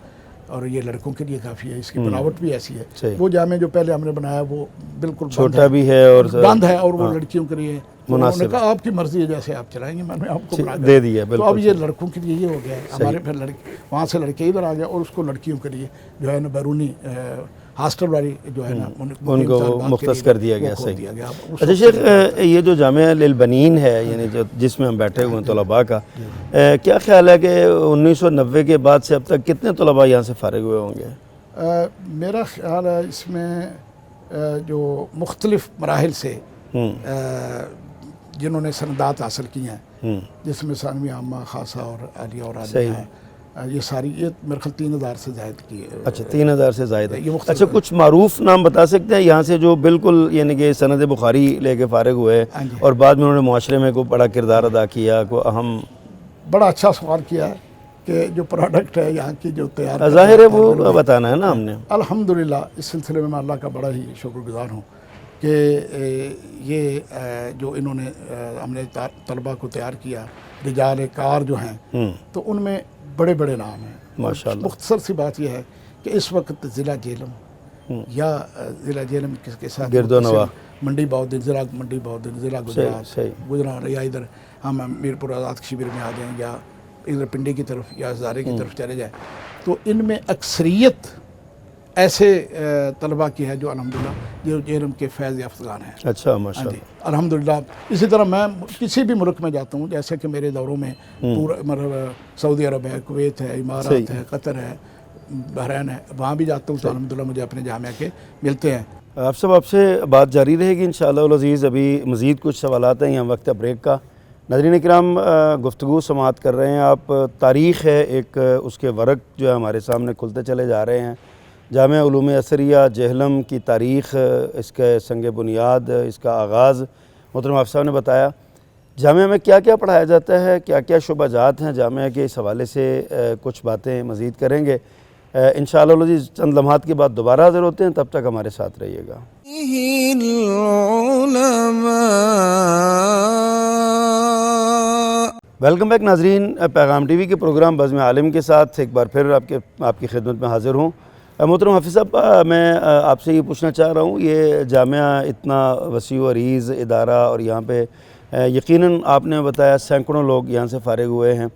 اور یہ لڑکوں کے لیے کافی ہے, اس کی بناوٹ بھی ایسی ہے. وہ جامعہ جو پہلے ہم نے بنایا وہ بالکل چھوٹا بھی ہے اور بند ہے, اور وہ لڑکیوں کے لیے انہوں نے کہا آپ کی مرضی ہے جیسے آپ چلائیں گے, میں نے آپ کو بنا دے دیا. تو اب یہ لڑکوں کے لیے یہ ہو گیا ہے ہمارے, پھر لڑکے وہاں سے لڑکے ادھر آ گیا, اور اس کو لڑکیوں کے لیے جو ہے نا بیرونی ہاسٹل والی جو ہے نا ان کو مختص کر دیا گیا. صحیح. اچھا شیخ, یہ جو جامعہ للبنین ہے, یعنی جس میں ہم بیٹھے ہوئے ہیں طلباء کا, کیا خیال ہے کہ 1990 کے بعد سے اب تک کتنے طلباء یہاں سے فارغ ہوئے ہوں گے؟ میرا خیال ہے اس میں جو مختلف مراحل سے جنہوں نے سندات حاصل کی ہیں, جس میں ثانوی عامہ, خاصہ اور عالیہ اور عالیہ ہیں, یہ ساری, یہ میرے خیال 3000 سے زائد کی ہے. اچھا 3000 سے زائد ہے. اچھا کچھ معروف نام بتا سکتے ہیں یہاں سے جو بالکل یعنی کہ سند بخاری لے کے فارغ ہوئے اور بعد میں انہوں نے معاشرے میں کوئی بڑا کردار ادا کیا, کوئی اہم؟ بڑا اچھا سوال کیا ہے کہ جو پروڈکٹ ہے یہاں کی جو تیار ظاہر ہے وہ بتانا ہے نا ہم نے. الحمدللہ اس سلسلے میں اللہ کا بڑا ہی شکر گزار ہوں کہ یہ جو انہوں نے ہم نے طلباء کو تیار کیا, رجال کار جو ہیں, تو ان میں بڑے بڑے نام ہیں ماشاءاللہ. مختصر سی بات یہ ہے کہ اس وقت ضلع جہلم یا ضلع جہلم کے ساتھ گرد و نواح, منڈی بہودین, ضلع منڈی بہودین, ضلع گجرات, یا ادھر ہم میرپور آزاد شبیر میں آ جائیں, یا ادھر پنڈی کی طرف یا ہزارے کی طرف چلے جائیں, تو ان میں اکثریت ایسے طلباء کی ہے جو الحمدللہ جو جہلم کے فیض یافتگان ہیں. اچھا ماشاءاللہ. الحمدللہ. اسی طرح میں کسی بھی ملک میں جاتا ہوں, جیسے کہ میرے دوروں میں پورا سعودی عرب ہے, کویت ہے, امارات ہے, قطر ہے, بحرین ہے, وہاں بھی جاتا ہوں تو الحمدللہ مجھے اپنے جامعہ کے ملتے ہیں. آپ سے بات جاری رہے گی انشاءاللہ العزیز. ابھی مزید کچھ سوالات ہیں, یہاں وقت بریک کا. ناظرین کرام, گفتگو سماعت کر رہے ہیں آپ. تاریخ ہے ایک, اس کے ورق جو ہے ہمارے سامنے کھلتے چلے جا رہے ہیں. جامعہ علوم عصریہ جہلم کی تاریخ, اس کے سنگ بنیاد, اس کا آغاز محترم حافظ صاحب نے بتایا. جامعہ میں کیا کیا پڑھایا جاتا ہے, کیا کیا شعبہ جات ہیں جامعہ کے, اس حوالے سے کچھ باتیں مزید کریں گے انشاءاللہ العزیز. چند لمحات کے بعد دوبارہ حاضر ہوتے ہیں, تب تک ہمارے ساتھ رہیے گا. ویلکم بیک ناظرین. پیغام ٹی وی کے پروگرام بزم عالم کے ساتھ ایک بار پھر آپ کی خدمت میں حاضر ہوں. محترم حافظ صاحب, میں آپ سے یہ پوچھنا چاہ رہا ہوں, یہ جامعہ اتنا وسیع و عریض ادارہ, اور یہاں پہ یقیناً آپ نے بتایا سینکڑوں لوگ یہاں سے فارغ ہوئے ہیں.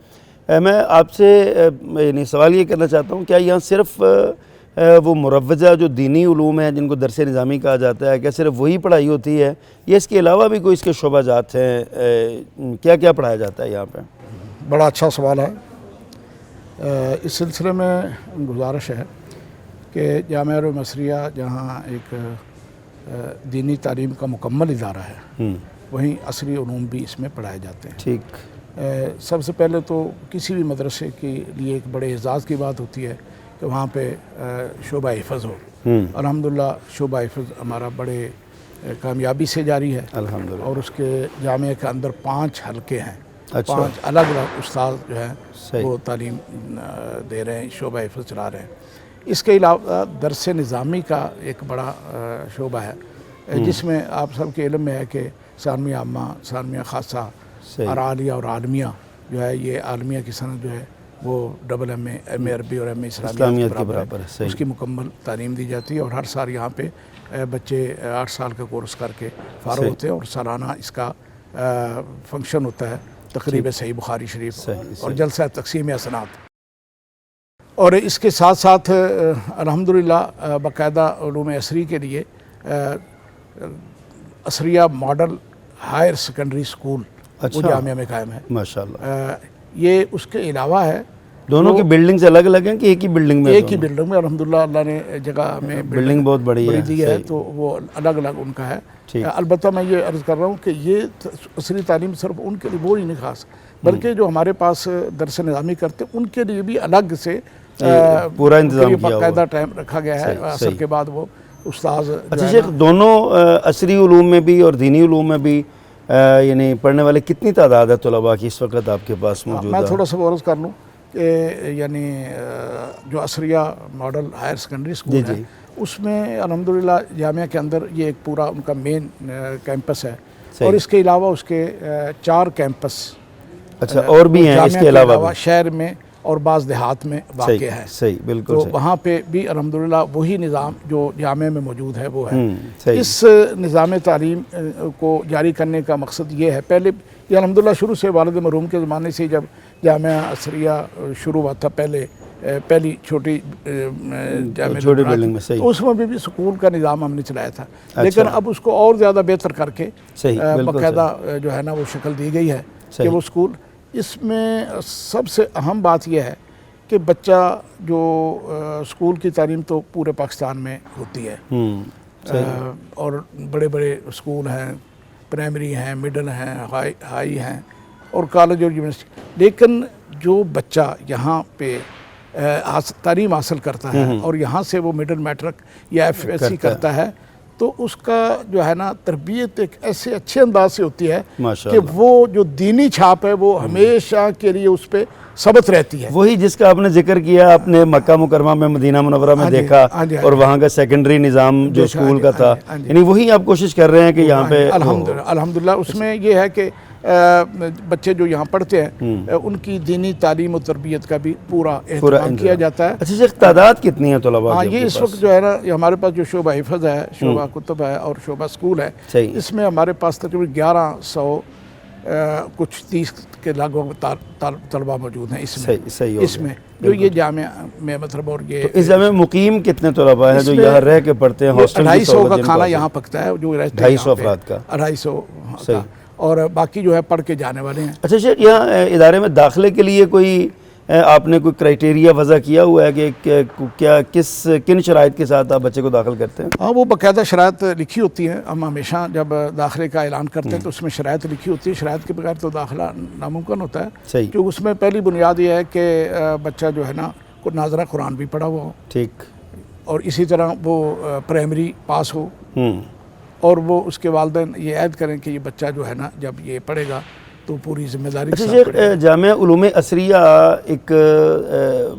میں آپ سے یعنی سوال یہ کرنا چاہتا ہوں, کیا یہاں صرف وہ مروجہ جو دینی علوم ہیں جن کو درس نظامی کہا جاتا ہے، کیا صرف وہی پڑھائی ہوتی ہے یا اس کے علاوہ بھی کوئی اس کے شعبہ جات ہیں؟ کیا کیا پڑھایا جاتا ہے یہاں پہ؟ بڑا اچھا سوال ہے۔ اس سلسلے میں گزارش ہے کہ جامعہ مصریہ جہاں ایک دینی تعلیم کا مکمل ادارہ ہے، وہیں عصری علوم بھی اس میں پڑھائے جاتے ہیں۔ ٹھیک۔ سب سے پہلے تو کسی بھی مدرسے کے لیے ایک بڑے اعزاز کی بات ہوتی ہے کہ وہاں پہ شعبہ حفظ ہو۔ الحمدللہ شعبہ حفظ ہمارا بڑے کامیابی سے جاری ہے، الحمدللہ۔ اور اس کے جامعہ کے اندر 5 حلقے ہیں، اچھا۔ 5 الگ الگ استاد جو ہیں صحیح۔ وہ تعلیم دے رہے ہیں، شعبہ حفظ چلا رہے ہیں۔ اس کے علاوہ درس نظامی کا ایک بڑا شعبہ ہے، جس میں آپ سب کے علم میں ہے کہ ثانویہ عامہ، ثانویہ خاصہ اور عالیہ اور عالمیہ جو ہے، یہ عالمیہ کی سند جو ہے وہ ایم اے عربی اور ایم اے اسلامیات کے برابر ہے، اس کی مکمل تعلیم دی جاتی ہے، اور ہر سال یہاں پہ بچے 8 سال کا کورس کر کے فارغ ہوتے ہیں، اور سالانہ اس کا فنکشن ہوتا ہے، تقریب صحیح بخاری شریف اور جلسہ تقسیم اسناد۔ اور اس کے ساتھ ساتھ الحمدللہ باقاعدہ علوم عصری کے لیے عصریہ ماڈل ہائر سیکنڈری اسکول وہ جامعہ میں قائم ہے، ماشاءاللہ۔ یہ اس کے علاوہ ہے، دونوں کی بلڈنگز الگ الگ ہیں کہ ایک ہی بلڈنگ میں؟ ایک ہی بلڈنگ میں، الحمدللہ اللہ نے جگہ میں بلڈنگ بہت بڑی دی ہے، تو وہ الگ الگ ان کا ہے۔ البتہ میں یہ عرض کر رہا ہوں کہ یہ عصری تعلیم صرف ان کے لیے وہ ہی نہیں خاص، بلکہ جو ہمارے پاس درس نظامی کرتے ان کے لیے بھی الگ سے پورا انتظام کیا ہوا، باقاعدہ ٹائم رکھا گیا ہے، عصر کے بعد وہ استاذ۔ اچھا شیخ، دونوں عصری علوم میں بھی اور دینی علوم میں بھی یعنی پڑھنے والے کتنی تعداد ہے طلباء کی اس وقت آپ کے پاس موجود ہے؟ میں تھوڑا سا عرض کر لوں کہ یعنی جو عصریہ ماڈل ہائر سیکنڈری اسکول ہے، اس میں الحمدللہ جامعہ کے اندر یہ ایک پورا ان کا مین کیمپس ہے، اور اس کے علاوہ اس کے 4 کیمپس اچھا اور بھی ہیں اس کے علاوہ شہر میں اور بعض دیہات میں واقع ہے۔ صحیح، بالکل تو وہاں پہ بھی الحمدللہ وہی نظام جو جامعہ میں موجود ہے وہ ہے۔ اس نظام تعلیم کو جاری کرنے کا مقصد یہ ہے، پہلے یہ الحمدللہ شروع سے والد مرحوم کے زمانے سے جب جامعہ عصریہ شروع ہوا تھا، پہلی چھوٹی چھوٹی بلڈنگ میں، اس میں بھی سکول کا نظام ہم نے چلایا تھا، لیکن اب اس کو اور زیادہ بہتر کر کے باقاعدہ جو ہے نا وہ شکل دی گئی ہے کہ وہ سکول۔ اس میں سب سے اہم بات یہ ہے کہ بچہ جو اسکول کی تعلیم تو پورے پاکستان میں ہوتی ہے، اور بڑے بڑے اسکول ہیں، پرائمری ہیں، مڈل ہیں، ہائی ہیں، اور کالج اور یونیورسٹی، لیکن جو بچہ یہاں پہ تعلیم حاصل کرتا ہے اور یہاں سے وہ مڈل میٹرک یا ایف ایس سی کرتا ہے، تو اس کا جو ہے نا تربیت ایک ایسے اچھے انداز سے ہوتی ہے کہ وہ جو دینی چھاپ ہے وہ ہمیشہ کے لیے اس پہ ثابت رہتی ہے۔ وہی جس کا آپ نے ذکر کیا، آپ نے مکہ مکرمہ میں، مدینہ منورہ میں دیکھا، اور وہاں کا سیکنڈری نظام جو اسکول کا تھا، یعنی وہی آپ کوشش کر رہے ہیں کہ یہاں پہ الحمدللہ اس میں یہ ہے کہ بچے جو یہاں پڑھتے ہیں ان کی دینی تعلیم و تربیت کا بھی پورا اہتمام کیا جاتا ہے۔ اچھا شیخ، تعداد کتنی ہے طلباء؟ یہ اس وقت جو ہے نا ہمارے پاس جو شعبہ حفظ ہے، شعبہ کتب ہے اور شعبہ اسکول ہے، اس میں ہمارے پاس تقریباً 1100 کچھ 30 کے لگ بھگ طلباء موجود ہیں اس میں جو یہ جامعہ میں مطلب، اور یہ اس جامعہ میں مقیم کتنے طلباء ہیں جو یہاں رہ کے پڑھتے ہیں؟ 250 کا کھانا یہاں پکتا ہے، جو رہتے ہیں 250 افراد کا، 250 کا، اور باقی جو ہے پڑھ کے جانے والے ہیں۔ اچھا شیخ، یہاں ادارے میں داخلے کے لیے کوئی آپ نے کوئی کرائٹیریا وضع کیا ہوا ہے کہ کیا کن شرائط کے ساتھ آپ بچے کو داخل کرتے ہیں؟ ہاں، وہ باقاعدہ شرائط لکھی ہوتی ہیں، ہم ہمیشہ جب داخلے کا اعلان کرتے ہیں تو اس میں شرائط لکھی ہوتی ہے، شرائط کے بغیر تو داخلہ ناممکن ہوتا ہے، کیونکہ اس میں پہلی بنیاد یہ ہے کہ بچہ جو ہے نا ناظرہ قرآن بھی پڑھا ہوا ہو، ٹھیک، اور اسی طرح وہ پرائمری پاس ہو، اور وہ اس کے والدین یہ عہد کریں کہ یہ بچہ جو ہے نا جب یہ پڑھے گا تو پوری ذمہ داری کے ساتھ پڑھے گا۔ جامعہ علوم عصریہ ایک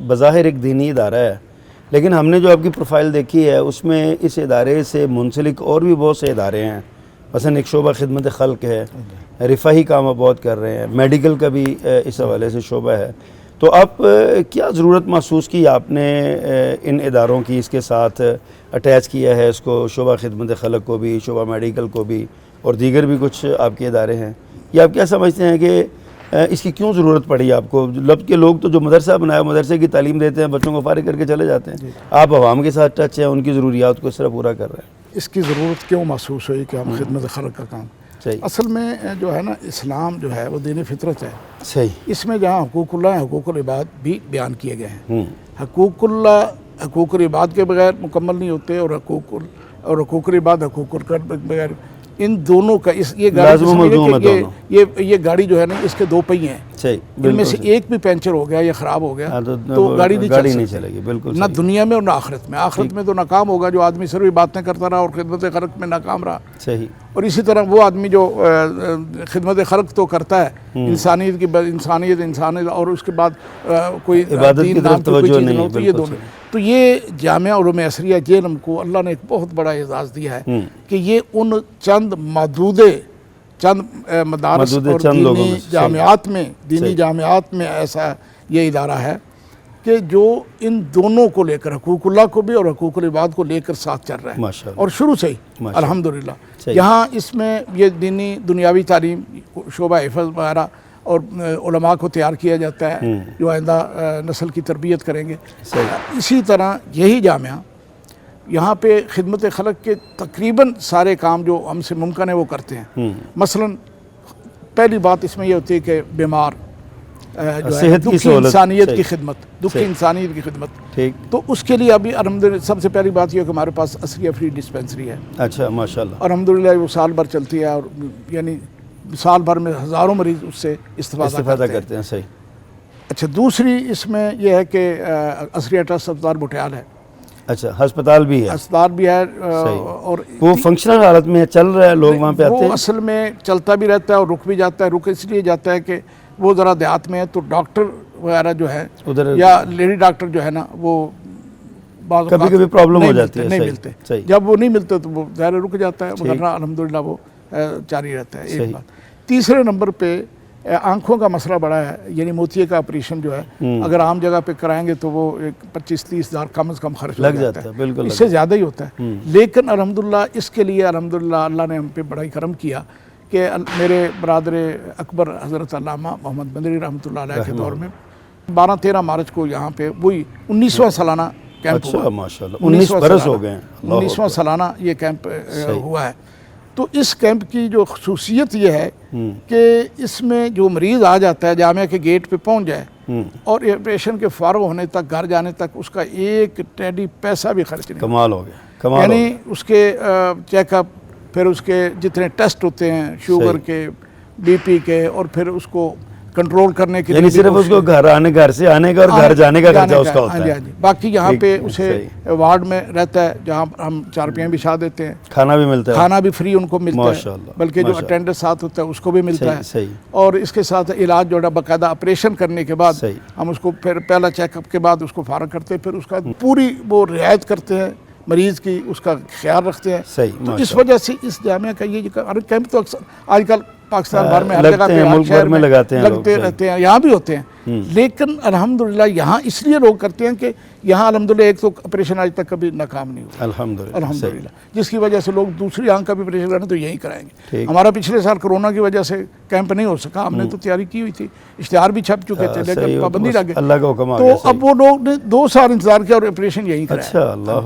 بظاہر ایک دینی ادارہ ہے، لیکن ہم نے جو آپ کی پروفائل دیکھی ہے اس میں اس ادارے سے منسلک اور بھی بہت سے ادارے ہیں، مثلا ایک شعبہ خدمت خلق ہے، رفاہی کام آپ بہت کر رہے ہیں، میڈیکل کا بھی اس حوالے سے شعبہ ہے، تو آپ کیا ضرورت محسوس کی آپ نے ان اداروں کی اس کے ساتھ اٹیچ کیا ہے اس کو، شعبہ خدمت خلق کو بھی، شعبہ میڈیکل کو بھی، اور دیگر بھی کچھ آپ کے ادارے ہیں، یا آپ کیا سمجھتے ہیں کہ اس کی کیوں ضرورت پڑی آپ کو؟ لب کے لوگ تو جو مدرسہ بنایا مدرسے کی تعلیم دیتے ہیں، بچوں کو فارغ کر کے چلے جاتے ہیں، آپ عوام کے ساتھ ٹچ ہیں، ان کی ضروریات کو اس طرح پورا کر رہے ہیں۔ اس کی ضرورت کیوں محسوس ہوئی کہ ہم خدمت خلق کا کام؟ صحیح، اصل میں جو ہے نا، اسلام جو ہے وہ دین فطرت ہے۔ صحیح، اس میں جہاں حقوق اللہ حقوق العباد بھی بیان کیے گئے ہیں۔ ہوں، حقوق اللہ حقوق العباد کے بغیر مکمل نہیں ہوتے، اور حقوق العباد حقوق اللہ کے بغیر، ان دونوں کا یہ گاڑی لازم و ملزوم ہے دونوں۔ یہ گاڑی جو ہے نا، اس کے دو پہیے ہیں، صحیح، ان میں سے ایک بھی پینچر ہو گیا یا خراب ہو گیا تو گاڑی نہیں چلے گی، بالکل نہ دنیا میں اور نہ آخرت میں۔ آخرت میں تو ناکام ہوگا جو آدمی صرف باتیں کرتا رہا اور خدمت خلق میں ناکام رہا۔ صحیح، اور اسی طرح وہ آدمی جو خدمت خلق تو کرتا ہے، انسانیت اور اس کے بعد کوئی عبادت کی طرف توجہ نہیں ہے، تو یہ دونوں۔ تو یہ جامعہ علوم عصریہ جیلم کو اللہ نے ایک بہت بڑا اعزاز دیا ہے کہ یہ ان چند مدارس اور دینی جامعات میں ایسا یہ ادارہ ہے کہ جو ان دونوں کو لے کر، حقوق اللہ کو بھی اور حقوق العباد کو لے کر ساتھ چل رہا ہے، اور شروع سے ہی الحمدللہ۔ یہاں اس میں یہ دینی دنیاوی تعلیم، شعبہ حفظ وغیرہ اور علماء کو تیار کیا جاتا ہے جو آئندہ نسل کی تربیت کریں گے۔ اسی طرح یہی جامعہ یہاں پہ خدمت خلق کے تقریباً سارے کام جو ہم سے ممکن ہے وہ کرتے ہیں۔ مثلا پہلی بات اس میں یہ ہوتی ہے کہ بیمار جو ہے دکھی انسانیت کی خدمت، تو اس کے لیے ابھی الحمدللہ سب سے پہلی بات یہ ہے کہ ہمارے پاس عصریہ فری ڈسپینسری ہے۔ اچھا، ماشاءاللہ، اور الحمدللہ وہ سال بھر چلتی ہے، اور یعنی سال بھر میں ہزاروں مریض اس سے استفادہ کرتے ہیں۔ صحیح۔ اچھا، دوسری اس میں یہ ہے کہ عصریہ ٹرسٹ اسپتال بٹیال ہے۔ اچھا، ہسپتال بھی ہے، اور وہ فنکشنل حالت میں چل رہا ہے، لوگ وہاں پہ آتے ہیں؟ وہ اصل میں چلتا بھی رہتا ہے اور رک بھی جاتا ہے۔ رک اس لیے جاتا ہے کہ وہ ذرا دیہات میں ہے تو ڈاکٹر وغیرہ جو ہے ادھر یا لیڈی ڈاکٹر جو ہے نا، وہ کبھی پرابلم ہو جاتی ہے، نہیں ملتے۔ جب وہ نہیں ملتے تو وہ ظاہر رک جاتا ہے، ورنہ الحمدللہ وہ جاری رہتا ہے۔ ایک بات۔ تیسرے نمبر پہ آنکھوں کا مسئلہ بڑا ہے، یعنی موتیے کا آپریشن جو ہے اگر عام جگہ پہ کرائیں گے تو وہ 25-30 ہزار کم از کم خرچ لگ جاتا ہے، بالکل اس سے زیادہ ہی ہوتا ہے۔ لیکن الحمدللہ اس کے لیے الحمدللہ اللہ نے ہم پہ بڑا ہی کرم کیا کہ میرے برادر اکبر حضرت علامہ محمد مدنی رحمۃ اللہ علیہ کے دور میں 12-13 مارچ کو یہاں پہ وہی 19واں سالانہ کیمپ ہوا۔ ماشاءاللہ، 19 برس ہو گئے، 19واں سالانہ یہ کیمپ ہوا ہے۔ تو اس کیمپ کی جو خصوصیت یہ ہے کہ اس میں جو مریض آ جاتا ہے جامعہ کے گیٹ پہ پہنچ جائے اور آپریشن کے فارغ ہونے تک، گھر جانے تک اس کا ایک ٹیڈی پیسہ بھی خرچ نہیں۔ کمال ہو گیا، یعنی اس کے چیک اپ، پھر اس کے جتنے ٹیسٹ ہوتے ہیں شوگر کے، بی پی کے، اور پھر اس کو کنٹرول کرنے کے لیے صرف اس کو گھر سے آنے کا اور گھر جانے کا خرچہ اس کا ہوتا ہے۔ باقی یہاں پہ اسے وارڈ میں رہتا ہے جہاں ہم چارپیاں بچھا دیتے ہیں، کھانا بھی ملتا ہے، کھانا بھی فری ان کو ملتا ہے، بلکہ جو اٹینڈر ساتھ ہوتا ہے اس کو بھی ملتا ہے، اور اس کے ساتھ علاج جو ہے باقاعدہ آپریشن کرنے کے بعد ہم اس کو پھر پہلا چیک اپ کے بعد اس کو فارغ کرتے ہیں، پھر اس کا پوری وہ رعایت کرتے ہیں مریض کی، اس کا خیال رکھتے ہیں۔ تو اس وجہ سے اس جامعہ کا یہ کیمپ تو اکثر آج کل پاکستان بھر میں ہر جگہ پہ ملک بھر میں لگتے رہتے ہیں، یہاں بھی ہوتے ہیں، لیکن الحمدللہ یہاں اس لیے لوگ کرتے ہیں کہ یہاں الحمدللہ ایک تو آپریشن آج تک کبھی ناکام نہیں ہوا الحمدللہ، جس کی وجہ سے لوگ دوسری آنکھ کا بھی آپریشن کریں تو یہی کرائیں گے۔ ہمارا پچھلے سال کورونا کی وجہ سے کیمپ نہیں ہو سکا، ہم نے تو تیاری کی ہوئی تھی، اشتہار بھی چھپ چکے تھے، لیکن پابندی لگ گئی، تو اب وہ لوگ نے 2 سال انتظار کیا اور آپریشن یہی کرایا،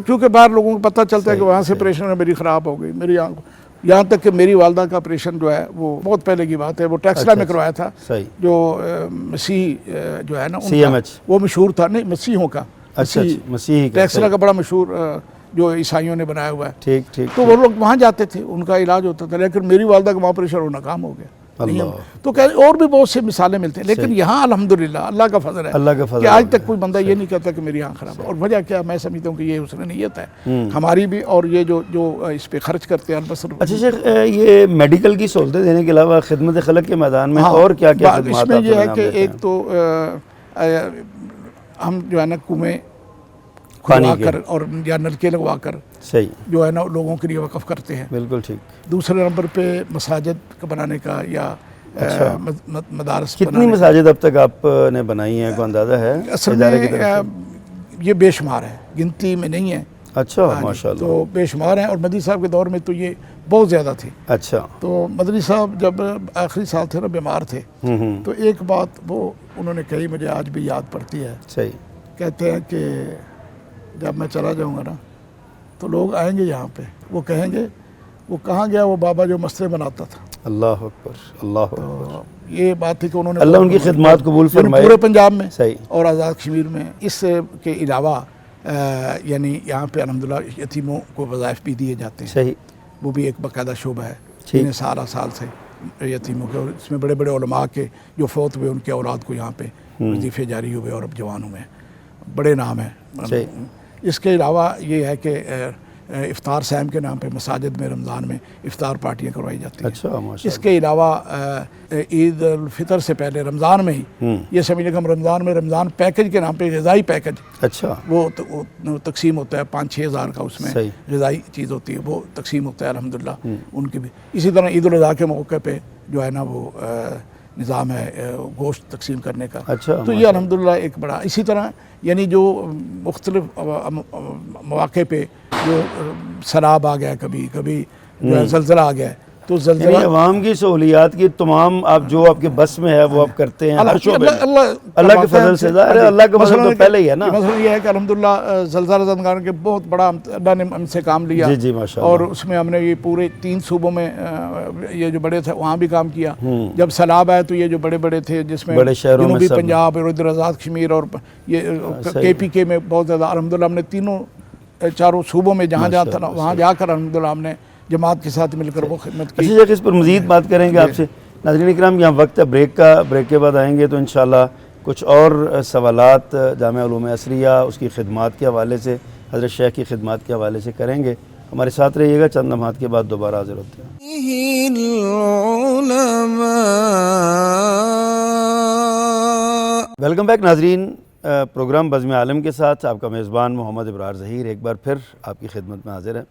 کیونکہ باہر لوگوں کو پتہ چلتا ہے کہ وہاں سے آپریشن میری خراب ہو گئی، میری آنکھ، یہاں تک کہ میری والدہ کا آپریشن جو ہے وہ بہت پہلے کی بات ہے، وہ ٹیکسلا میں کروایا تھا، جو مسیح جو ہے نا وہ مشہور تھا، نہیں مسیحوں کا، ٹیکسلا کا بڑا مشہور جو عیسائیوں نے بنایا ہوا ہے، تو وہ لوگ وہاں جاتے تھے، ان کا علاج ہوتا تھا، لیکن میری والدہ کا وہاں آپریشن وہ ناکام ہو گیا۔ تو اور بھی بہت سے مثالیں ملتے ہیں، لیکن یہاں الحمدللہ اللہ کا فضل ہے کہ آج تک کوئی بندہ یہ نہیں کہتا کہ میری آنکھ خراب ہے، اور وجہ کیا میں سمجھتا ہوں کہ یہ حسن نیت ہے ہماری بھی، اور یہ جو اس پہ خرچ کرتے ہیں البصر۔ اچھا شیخ، یہ میڈیکل کی سہولتیں دینے کے علاوہ خدمت خلق کے میدان میں اور کیا کیا خدمات؟ اس میں یہ ہے کہ ایک تو ہم جو ہے نا کنویں کھلوا کر اور یا نلکے لگوا کر جو ہے نا لوگوں کے لیے وقف کرتے ہیں، بالکل ٹھیک۔ دوسرے نمبر پہ مساجد بنانے کا یا مدارس، کتنی مساجد اب تک آپ نے بنائی ہیں، کوئی اندازہ ہے؟ اصل میں یہ بے شمار ہے، گنتی میں نہیں ہے، اچھا ہاں جی، ماشاء اللہ. تو بے شمار ہیں، اور مدنی صاحب کے دور میں تو یہ بہت زیادہ تھے. اچھا. تو مدنی صاحب جب آخری سال تھے نا بیمار تھے، تو ایک بات وہ انہوں نے کہی مجھے آج بھی یاد پڑتی ہے. صحیح. کہتے ہیں کہ جب میں چلا جاؤں گا نا تو لوگ آئیں گے یہاں پہ، وہ کہیں گے وہ کہاں گیا وہ بابا جو مسئلے بناتا تھا. اللہ اکبر، اللہ اکبر. تو یہ بات تھی کہ انہوں نے اللہ ان کی خدمات قبول فرمائے. پورے پنجاب میں صحیح. اور آزاد کشمیر میں. اس کے علاوہ یعنی یہاں پہ الحمدللہ یتیموں کو وظائف بھی دیے جاتے ہیں. صحیح. وہ بھی ایک باقاعدہ شعبہ ہے. ٹھیک. 3 سال سے یتیموں کے، اور اس میں بڑے بڑے علماء کے جو فوت ہوئے ان کے اولاد کو یہاں پہ وظیفے جاری ہوئے اور اب جوان ہوئے ہیں. بڑے نام ہیں. صحیح. اس کے علاوہ یہ ہے کہ افطار سیم کے نام پہ مساجد میں رمضان میں افطار پارٹیاں کروائی جاتی ہیں. اچھا ماشاء اس کے علاوہ عید الفطر سے پہلے رمضان میں ہی یہ سمجھ لیں کہ ہم رمضان میں رمضان پیکج کے نام پہ غذائی پیکج، اچھا وہ تقسیم ہوتا ہے 5-6 ہزار کا. اس میں صحیح. غذائی چیز ہوتی ہے، وہ تقسیم ہوتا ہے الحمدللہ ان کی بھی. اسی طرح عید الاضحیٰ کے موقع پہ جو ہے نا وہ نظام ہے گوشت تقسیم کرنے کا. اچھا. تو یہ الحمدللہ ایک بڑا. اسی طرح یعنی جو مختلف مواقع پہ جو سیلاب آ گیا، کبھی جو ہے زلزلہ آ گیا، تو زلزلہ یعنی عوام کی سہولیات کی تمام آپ جو آپ کے بس میں ہے وہ آپ کرتے ہیں ہر شعبے میں. اللہ کے فضل سے ظاہر ہے، اللہ کا فضل تو پہلے ہی ہے نا. مسئلہ یہ ہے کہ الحمدللہ زلزلہ زدگان کے بہت بڑا اللہ نے ہم سے کام لیا. جی جی ماشاء اللہ. اور اس میں ہم نے یہ پورے 3 صوبوں میں یہ جو بڑے تھے وہاں بھی کام کیا. جب سیلاب آئے تو یہ جو بڑے بڑے تھے جس میں بڑے شہروں میں جنوبی پنجاب اور ادھر آزاد کشمیر اور یہ KPK میں بہت زیادہ الحمدللہ ہم نے 4 صوبوں میں جہاں جہاں تھا وہاں جا کر الحمدللہ ہم نے جماعت کے ساتھ مل کر وہ خدمت کی. اچھا اس پر مزید بات کریں گے آپ سے. ناظرین اکرام یہاں وقت ہے بریک کا، بریک کے بعد آئیں گے تو انشاءاللہ کچھ اور سوالات جامعہ علوم عصریہ اس کی خدمات کے حوالے سے، حضرت شیخ کی خدمات کے حوالے سے کریں گے. ہمارے ساتھ رہیے گا، چند لمحات کے بعد دوبارہ حاضر ہوتے ہیں. ویلکم بیک ناظرین. پروگرام بزم عالم کے ساتھ آپ کا میزبان محمد ابرار ظہیر ایک بار پھر آپ کی خدمت میں حاضر ہے.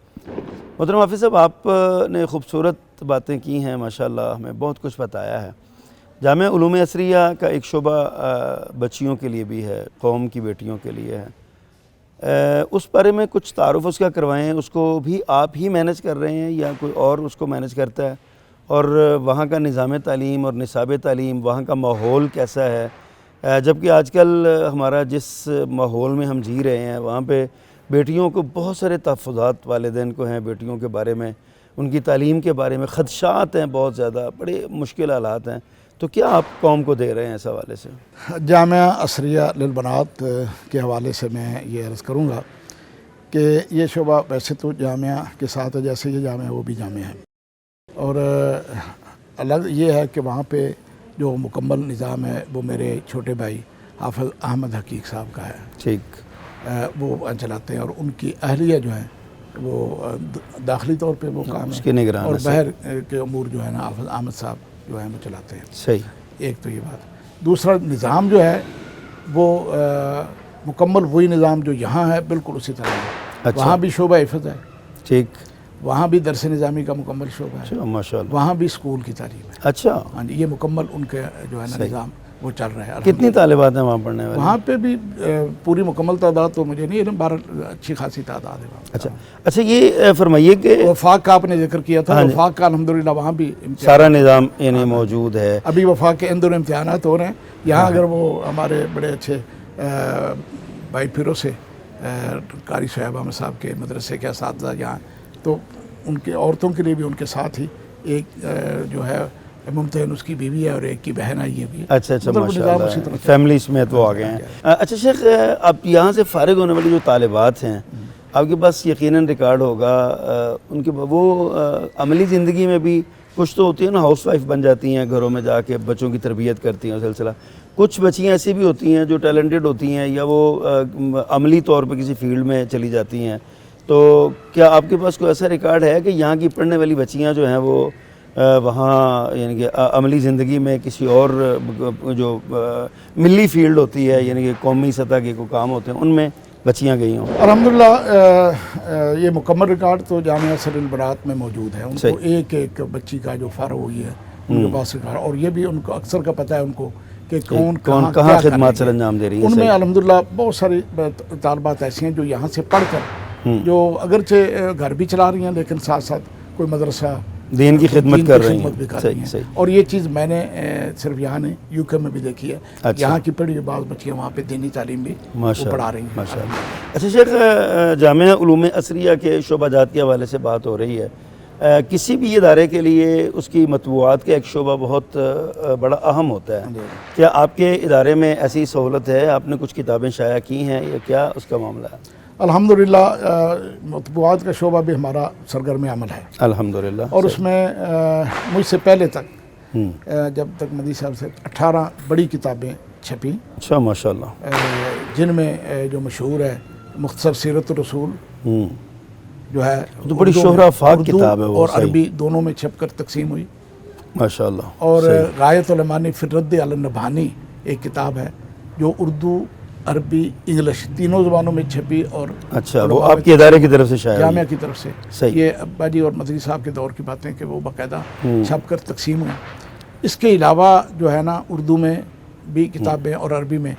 محترم حافظ صاحب، آپ نے خوبصورت باتیں کی ہیں، ماشاءاللہ ہمیں بہت کچھ بتایا ہے. جامعہ علوم عصریہ کا ایک شعبہ بچیوں کے لیے بھی ہے، قوم کی بیٹیوں کے لیے ہے. اس بارے میں کچھ تعارف اس کا کروائیں. اس کو بھی آپ ہی مینیج کر رہے ہیں یا کوئی اور اس کو مینیج کرتا ہے؟ اور وہاں کا نظام تعلیم اور نصاب تعلیم، وہاں کا ماحول کیسا ہے؟ جبکہ آج کل ہمارا جس ماحول میں ہم جی رہے ہیں وہاں پہ بیٹیوں کو بہت سارے تحفظات والدین کو ہیں، بیٹیوں کے بارے میں، ان کی تعلیم کے بارے میں خدشات ہیں، بہت زیادہ بڑے مشکل حالات ہیں. تو کیا آپ قوم کو دے رہے ہیں اس حوالے سے؟ جامعہ عصریہ للبنات کے حوالے سے میں یہ عرض کروں گا کہ یہ شعبہ ویسے تو جامعہ کے ساتھ ہے، جیسے یہ جامعہ وہ بھی جامعہ ہے. اور الگ یہ ہے کہ وہاں پہ جو مکمل نظام ہے وہ میرے چھوٹے بھائی حافظ احمد حقیق صاحب کا ہے. ٹھیک. وہ چلاتے ہیں، اور ان کی اہلیہ جو ہیں وہ داخلی طور پہ وہ کام اس کی نگرانی، اور باہر کے امور جو ہے نا حافظ احمد صاحب جو ہیں وہ چلاتے ہیں. صحیح. ایک تو یہ بات. دوسرا نظام جو ہے وہ مکمل وہی نظام جو یہاں ہے بالکل اسی طرح ہے. وہاں بھی شعبہ حفظ ہے. ٹھیک. وہاں بھی درس نظامی کا مکمل شعبہ ہے. ماشاء اللہ. وہاں بھی اسکول کی تعلیم ہے. اچھا. ہاں جی، یہ مکمل ان کے جو ہے نا نظام وہ چل رہا ہے. کتنی طالبات ہیں وہاں پڑھنے والے؟ وہاں پہ بھی پوری مکمل تعداد تو مجھے نہیں، 12 اچھی خاصی تعداد ہے وہاں. اچھا یہ فرمائیے کہ وفاق کا آپ نے ذکر کیا تھا. وفاق کا الحمدللہ وہاں بھی سارا نظام یعنی موجود ہے. ابھی وفاق کے اندر امتحانات ہو رہے ہیں یہاں. اگر وہ ہمارے بڑے اچھے بھائی پھروں سے قاری صاحب احمد صاحب کے مدرسے کے اساتذہ یہاں، تو ان کے عورتوں کے لیے بھی ان کے ساتھ ہی ایک جو ہے ممتحن اس کی بیوی ہے اور ایک کی بہن ہے، یہ بھی. اچھا ماشاءاللہ فیملی اس میں تو آ گئے ہیں. اچھا شیخ، آپ یہاں سے فارغ ہونے والی جو طالبات ہیں آپ کے پاس یقیناً ریکارڈ ہوگا ان کے، وہ عملی زندگی میں بھی کچھ تو ہوتی ہیں نا، ہاؤس وائف بن جاتی ہیں، گھروں میں جا کے بچوں کی تربیت کرتی ہیں سلسلہ. کچھ بچیاں ایسی بھی ہوتی ہیں جو ٹیلنٹڈ ہوتی ہیں یا وہ عملی طور پہ کسی فیلڈ میں چلی جاتی ہیں. تو کیا آپ کے پاس کوئی ایسا ریکارڈ ہے کہ یہاں کی پڑھنے والی بچیاں جو ہیں وہ وہاں یعنی کہ عملی زندگی میں کسی اور جو ملی فیلڈ ہوتی ہے یعنی کہ قومی سطح کے کوئی کام ہوتے ہیں ان میں بچیاں گئی ہوں؟ الحمدللہ یہ مکمل ریکارڈ تو جامعہ عصریہ للبنات میں موجود ہے. ان کو ایک ایک بچی کا جو فارغ ہوئی ہے ان کے پاس ریکارڈ، اور یہ بھی ان کو اکثر کا پتہ ہے ان کو کہ کون کہاں خدمات سر انجام دے رہی ہیں. ان میں الحمدللہ بہت ساری طالبات ایسی ہیں جو یہاں سے پڑھ کر جو اگرچہ گھر بھی چلا رہی ہیں لیکن ساتھ ساتھ کوئی مدرسہ دین کی خدمت دین کر کی رہی خدمت بھی ہیں. کر صحیح رہی ہیں. صحیح. اور یہ چیز میں نے صرف یہاں نہیں یو کے میں بھی دیکھی ہے. اچھا. یہاں کی پڑھی ہوئی بعض بچیاں وہاں پہ دینی تعلیم بھی وہ پڑھا رہی ہیں. ماشاء اللہ. اچھا شیخ، جامعہ علوم عصریہ کے شعبہ جات کے حوالے سے بات ہو رہی ہے. کسی بھی ادارے کے لیے اس کی مطبوعات کا ایک شعبہ بہت بڑا اہم ہوتا ہے. کیا آپ کے ادارے میں ایسی سہولت ہے؟ آپ نے کچھ کتابیں شائع کی ہیں یا کیا اس کا معاملہ ہے؟ الحمدللہ مطبوعات کا شعبہ بھی ہمارا سرگرم عمل ہے الحمدللہ. اور اس میں مجھ سے پہلے تک جب تک مدی صاحب سے 18 بڑی کتابیں چھپیں. اچھا ماشاء اللہ. جن میں جو مشہور ہے مختصر سیرت الرسول جو ہے تو بڑی شہرہ افاق کتاب ہے وہ. اور عربی دونوں میں چھپ کر تقسیم ہوئی. ماشاء اللہ. اور غایت الامانی فی الرد علی النبہانی ایک کتاب ہے جو اردو عربی انگلش تینوں زبانوں میں چھپی اور اچھا وہ آپ کے ادارے کی طرف سے شائع جامعہ کی طرف سے. صحیح. یہ ابا جی اور مدنی صاحب کے دور کی باتیں کہ وہ باقاعدہ چھپ کر تقسیم ہوئی. اس کے علاوہ جو ہے نا اردو میں بھی کتابیں اور عربی میں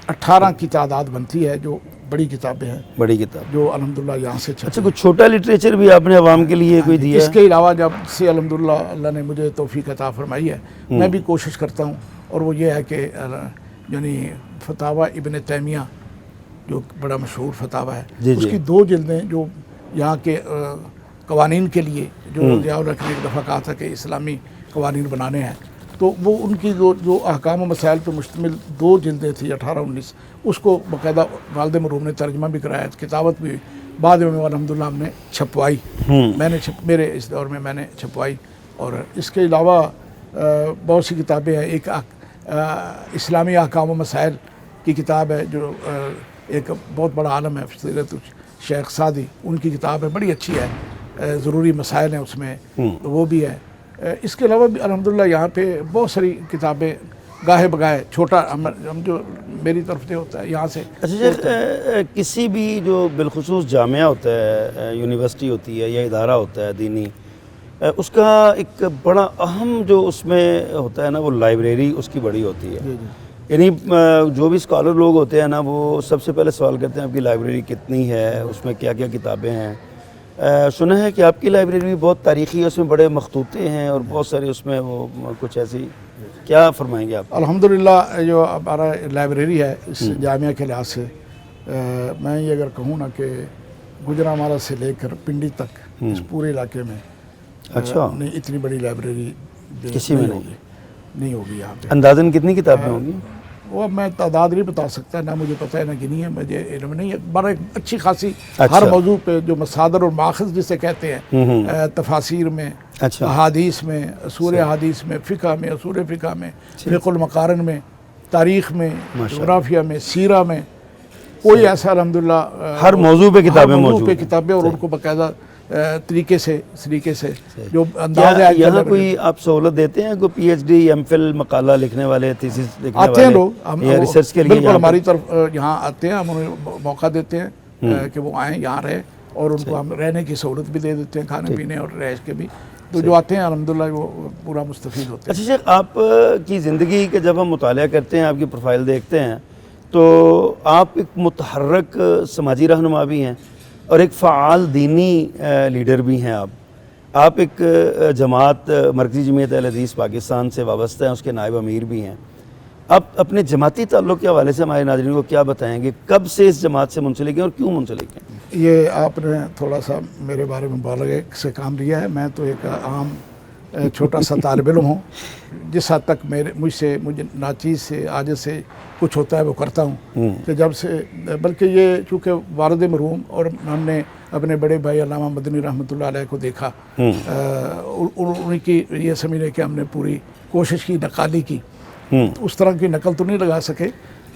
18 کی تعداد بنتی ہے جو بڑی کتابیں ہیں. بڑی کتاب. جو الحمدللہ یہاں سے اچھا کچھ چھوٹا لٹریچر بھی آپ نے عوام کے لیے کوئی دیا ہے؟ اس کے علاوہ جب سے الحمدللہ اللہ نے مجھے توفیق عطا فرمائی ہے میں بھی کوشش کرتا ہوں. اور وہ یہ ہے کہ یعنی فتاوی ابن تیمیہ جو بڑا مشہور فتاوی ہے اس کی 2 جلدیں جو یہاں کے قوانین کے لیے جو ضیاء الحق نے ایک دفعہ کہا تھا کہ اسلامی قوانین بنانے ہیں تو وہ ان کی جو احکام و مسائل پر مشتمل 2 جلدیں تھیں 18-19 اس کو باقاعدہ والد مرحوم نے ترجمہ بھی کرایا کتابت بھی بعد میں الحمدللہ ہم نے چھپوائی. میں نے میرے اس دور میں نے چھپوائی. اور اس کے علاوہ بہت سی کتابیں ہیں. ایک اسلامی احکام و مسائل کی کتاب ہے جو ایک بہت بڑا عالم ہے سیرت شیخ سعدی ان کی کتاب ہے بڑی اچھی ہے. ضروری مسائل ہیں اس میں تو وہ بھی ہے. اس کے علاوہ بھی الحمدللہ یہاں پہ بہت ساری کتابیں گاہے بگاہے چھوٹا ہم جو میری طرف سے ہوتا ہے یہاں سے. اچھا کسی بھی جو بالخصوص جامعہ ہوتا ہے یونیورسٹی ہوتی ہے یا ادارہ ہوتا ہے دینی اس کا ایک بڑا اہم جو اس میں ہوتا ہے نا وہ لائبریری اس کی بڑی ہوتی ہے. یعنی جو بھی اسکالر لوگ ہوتے ہیں نا وہ سب سے پہلے سوال کرتے ہیں آپ کی لائبریری کتنی ہے اس میں کیا کیا کتابیں ہیں. سنا ہے کہ آپ کی لائبریری بھی بہت تاریخی ہے اس میں بڑے مخطوطے ہیں اور بہت سارے اس میں وہ کچھ ایسی کیا فرمائیں گے آپ؟ الحمدللہ جو ہمارا لائبریری ہے اس جامعہ کے لحاظ سے میں یہ اگر کہوں نا کہ گجرانوالہ سے لے کر پنڈی تک اس پورے علاقے میں اچھا نہیں اتنی بڑی لائبریری کسی میں نہیں ہوگی یہاں پہ. اندازاً کتنی کتابیں ہوں گی؟ وہ میں تعداد نہیں بتا سکتا نہ مجھے پتہ ہے نہ گنی ہے مجھے علم نہیں ہے. بڑا اچھی خاصی ہر موضوع پہ جو مصادر اور ماخذ جسے کہتے ہیں تفاسیر میں احادیث میں اصول احادیث میں فقہ میں اصول فقہ میں فقہ المقارن میں تاریخ میں جغرافیہ میں سیرہ میں کوئی ایسا الحمدللہ ہر موضوع پہ کتابیں موجود ہیں. کتابیں اور ان کو باقاعدہ طریقے سے جو انداز ہے. یہاں کوئی آپ سہولت دیتے ہیں کوئی P H D M Phil مقالہ لکھنے والے تھیسس لکھنے والے آتے ہیں لوگ یا ریسرچ کے لیے بالکل ہماری طرف یہاں آتے ہیں ہم انہیں موقع دیتے ہیں کہ وہ آئیں یہاں رہیں اور ان کو ہم رہنے کی سہولت بھی دے دیتے ہیں کھانے پینے اور رہائش کے بھی. تو جو آتے ہیں الحمدللہ وہ پورا مستفید ہوتے ہیں. اچھا شیخ آپ کی زندگی کا جب ہم مطالعہ کرتے ہیں آپ کی پروفائل دیکھتے ہیں تو آپ ایک متحرک سماجی رہنما بھی ہیں اور ایک فعال دینی لیڈر بھی ہیں. آپ ایک جماعت مرکزی جمعیت اہل حدیث پاکستان سے وابستہ ہیں اس کے نائب امیر بھی ہیں. آپ اپنے جماعتی تعلق کے حوالے سے ہمارے ناظرین کو کیا بتائیں گے کب سے اس جماعت سے منسلک ہیں اور کیوں منسلک ہیں؟ یہ آپ نے تھوڑا سا میرے بارے میں مبالغے سے کام لیا ہے. میں تو ایک عام چھوٹا سا طالب علم ہوں. جس حد تک مجھے ناچیز سے عاجز سے کچھ ہوتا ہے وہ کرتا ہوں کہ جب سے بلکہ یہ چونکہ والد مرحوم اور ہم نے اپنے بڑے بھائی علامہ مدنی رحمۃ اللہ علیہ کو دیکھا ان کی یہ سمجھنے کہ ہم نے پوری کوشش کی نقالی کی. اس طرح کی نقل تو نہیں لگا سکے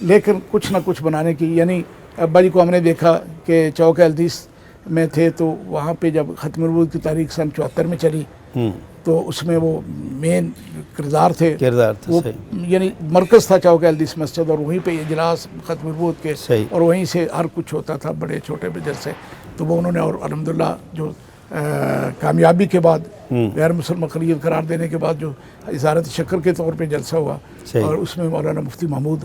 لیکن کچھ نہ کچھ بنانے کی. یعنی ابا جی کو ہم نے دیکھا کہ چوک حدیث میں تھے تو وہاں پہ جب ختم نبوت کی تاریخ سن 74 میں چلی تو اس میں وہ مین کردار تھے وہ یعنی مرکز تھا چوک حدیث مسجد اور وہیں پہ اجلاس ختم نبوت کے اور وہیں سے ہر کچھ ہوتا تھا بڑے چھوٹے جلسے. تو وہ انہوں نے اور الحمدللہ جو کامیابی کے بعد غیر مسلم اقلیت قرار دینے کے بعد جو اظہارت شکر کے طور پہ جلسہ ہوا اور اس میں مولانا مفتی محمود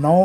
9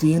3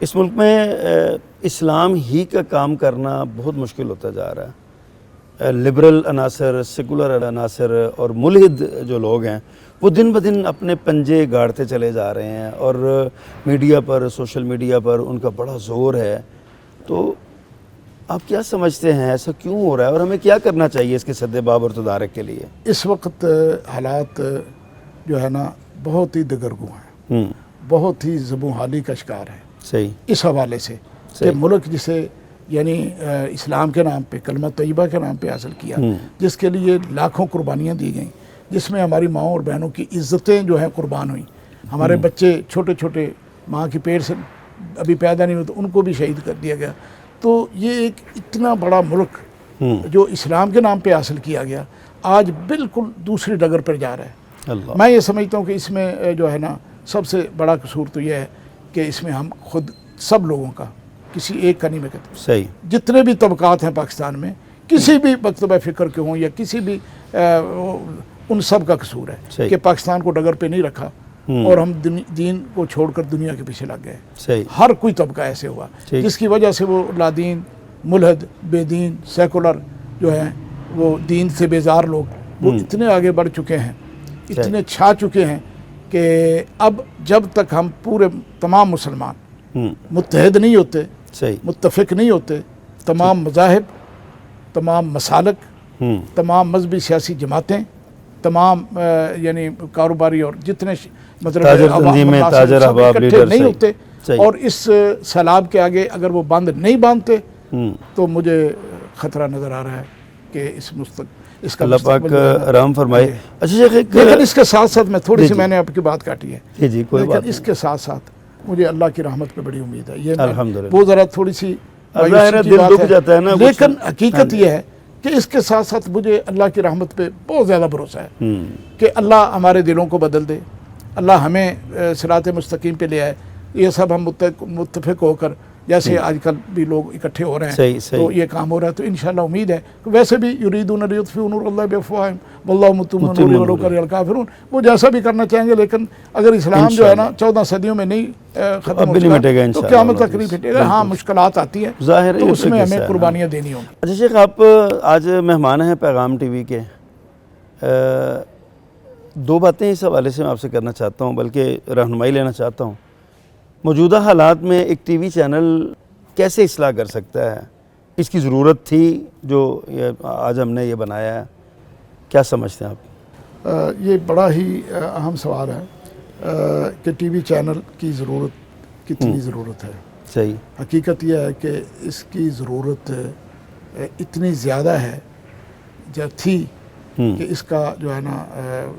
اس ملک میں اسلام ہی کا کام کرنا بہت مشکل ہوتا جا رہا ہے. لبرل عناصر، سیکولر عناصر اور ملحد جو لوگ ہیں وہ دن بدن اپنے پنجے گاڑتے چلے جا رہے ہیں، اور میڈیا پر، سوشل میڈیا پر ان کا بڑا زور ہے. تو آپ کیا سمجھتے ہیں ایسا کیوں ہو رہا ہے، اور ہمیں کیا کرنا چاہیے اس کے سد باب اور تدارک کے لیے؟ اس وقت حالات جو ہے نا بہت ہی دگرگوں ہیں، بہت ہی زبوں حالی کا شکار ہے. صحیح. اس حوالے سے کہ ملک جسے یعنی اسلام کے نام پہ، کلمہ طیبہ کے نام پہ حاصل کیا، جس کے لیے لاکھوں قربانیاں دی گئیں، جس میں ہماری ماؤں اور بہنوں کی عزتیں جو ہیں قربان ہوئیں، ہمارے بچے چھوٹے چھوٹے ماں کی پیٹ سے ابھی پیدا نہیں ہوئے تو ان کو بھی شہید کر دیا گیا. تو یہ ایک اتنا بڑا ملک جو اسلام کے نام پہ حاصل کیا گیا آج بالکل دوسری ڈگر پر جا رہا ہے. اللہ. میں یہ سمجھتا ہوں کہ اس میں جو ہے نا سب سے بڑا قصور تو یہ ہے کہ اس میں ہم خود سب لوگوں کا، کسی ایک کا نہیں میں کہتا، صحیح، جتنے بھی طبقات ہیں پاکستان میں، کسی بھی مکتبہ فکر کے ہوں یا کسی بھی ان سب کا قصور ہے کہ پاکستان کو ڈگر پہ نہیں رکھا اور ہم دین کو چھوڑ کر دنیا کے پیچھے لگ گئے. صحیح. ہر کوئی طبقہ ایسے ہوا جس کی وجہ سے وہ لادین، ملحد، بے دین، سیکولر جو ہیں، وہ دین سے بیزار لوگ وہ اتنے آگے بڑھ چکے ہیں، اتنے چھا چکے ہیں کہ اب جب تک ہم پورے تمام مسلمان متحد نہیں ہوتے، صحیح، متفق نہیں ہوتے، تمام مذاہب، تمام مسالک، تمام مذہبی سیاسی جماعتیں، تمام یعنی کاروباری اور جتنے مطلب تاجر احباب لیڈر نہیں ہوتے اور اس سیلاب کے آگے اگر وہ بند نہیں باندھتے تو مجھے خطرہ نظر آ رہا ہے کہ اس کا اللہ پاک رحم فرمائے. اچھا شیخ، لیکن اس کے ساتھ ساتھ میں تھوڑی سی میں نے آپ کی بات کاٹی ہے، جی کوئی بات لیکن اس کے ساتھ ساتھ مجھے اللہ کی رحمت پہ بڑی امید ہے. یہ الحمدللہ وہ ذرا تھوڑی سی دل دکھ جاتا ہے نا، لیکن حقیقت یہ ہے کہ اس کے ساتھ ساتھ مجھے اللہ کی رحمت پہ بہت زیادہ بھروسہ ہے کہ اللہ ہمارے دلوں کو بدل دے، اللہ ہمیں صراط مستقیم پہ لے آئے. یہ سب ہم متفق ہو کر، جیسے آج کل بھی لوگ اکٹھے ہو رہے ہیں تو یہ کام ہو رہا ہے، تو انشاءاللہ امید ہے. ویسے بھی یریدون لیطفئوا نور اللہ بافواہہم واللہ متم نورہ ولو کرہ الکافرون، وہ جیسا بھی کرنا چاہیں گے، لیکن اگر اسلام جو ہے نا 14 صدیوں میں نہیں ختم ہو سکا تو قیامت تک نہیں پھٹے گا. ہاں مشکلات آتی ہیں تو اس میں ہمیں قربانیاں دینی ہوں. اچھا شیخ، آپ آج مہمان ہیں پیغام ٹی وی کے. دو باتیں اس حوالے سے میں آپ سے کرنا چاہتا ہوں، بلکہ رہنمائی لینا چاہتا ہوں. موجودہ حالات میں ایک ٹی وی چینل کیسے اصلاح کر سکتا ہے؟ اس کی ضرورت تھی جو آج ہم نے یہ بنایا ہے، کیا سمجھتے ہیں آپ؟ یہ بڑا ہی اہم سوال ہے کہ ٹی وی چینل کی ضرورت کتنی ضرورت ہے. صحیح. حقیقت یہ ہے کہ اس کی ضرورت اتنی زیادہ ہے جو تھی کہ اس کا جو ہے نا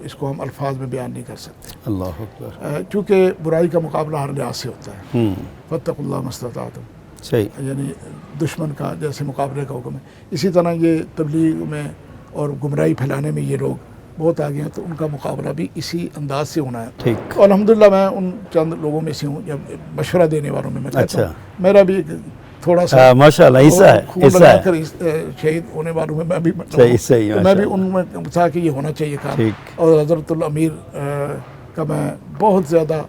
اس کو ہم الفاظ میں بیان نہیں کر سکتے. اللہ اکبر. چونکہ برائی کا مقابلہ ہر لحاظ سے ہوتا ہے. فاتقوا اللہ ما استطعتم. صحیح. یعنی دشمن کا جیسے مقابلے کا حکم ہے، اسی طرح یہ تبلیغ میں اور گمراہی پھیلانے میں یہ لوگ بہت آگے ہیں، تو ان کا مقابلہ بھی اسی انداز سے ہونا ہے. ٹھیک. الحمدللہ میں ان چند لوگوں میں سے ہوں، جب مشورہ دینے والوں میں کہتا ہوں میرا بھی تھوڑا سا ماشاءاللہ حصہ ہے، شہید ہونے والوں میں بھی صحیح، میں بھی ان میں تھا کہ یہ ہونا چاہیے کام. اور حضرت الامیر کا میں بہت زیادہ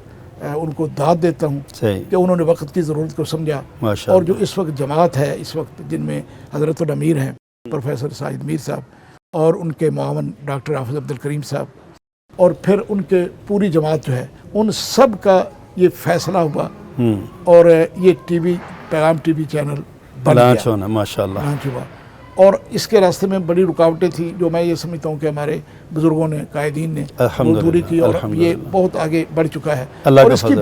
ان کو داد دیتا ہوں کہ انہوں نے وقت کی ضرورت کو سمجھا. اور جو اس وقت جماعت ہے اس وقت، جن میں حضرت الامیر ہیں پروفیسر سعید میر صاحب اور ان کے معاون ڈاکٹر حافظ عبدالکریم صاحب، اور پھر ان کے پوری جماعت جو ہے، ان سب کا یہ فیصلہ ہوا اور یہ ٹی وی پیغام ٹی وی چینل لانچ ہونا ماشاءاللہ لانچ ہوا. اور اس کے راستے میں بڑی رکاوٹیں تھیں جو میں یہ سمجھتا ہوں کہ ہمارے بزرگوں نے، قائدین نے وہ دوری کی، اور یہ بہت آگے بڑھ چکا ہے اور اس کی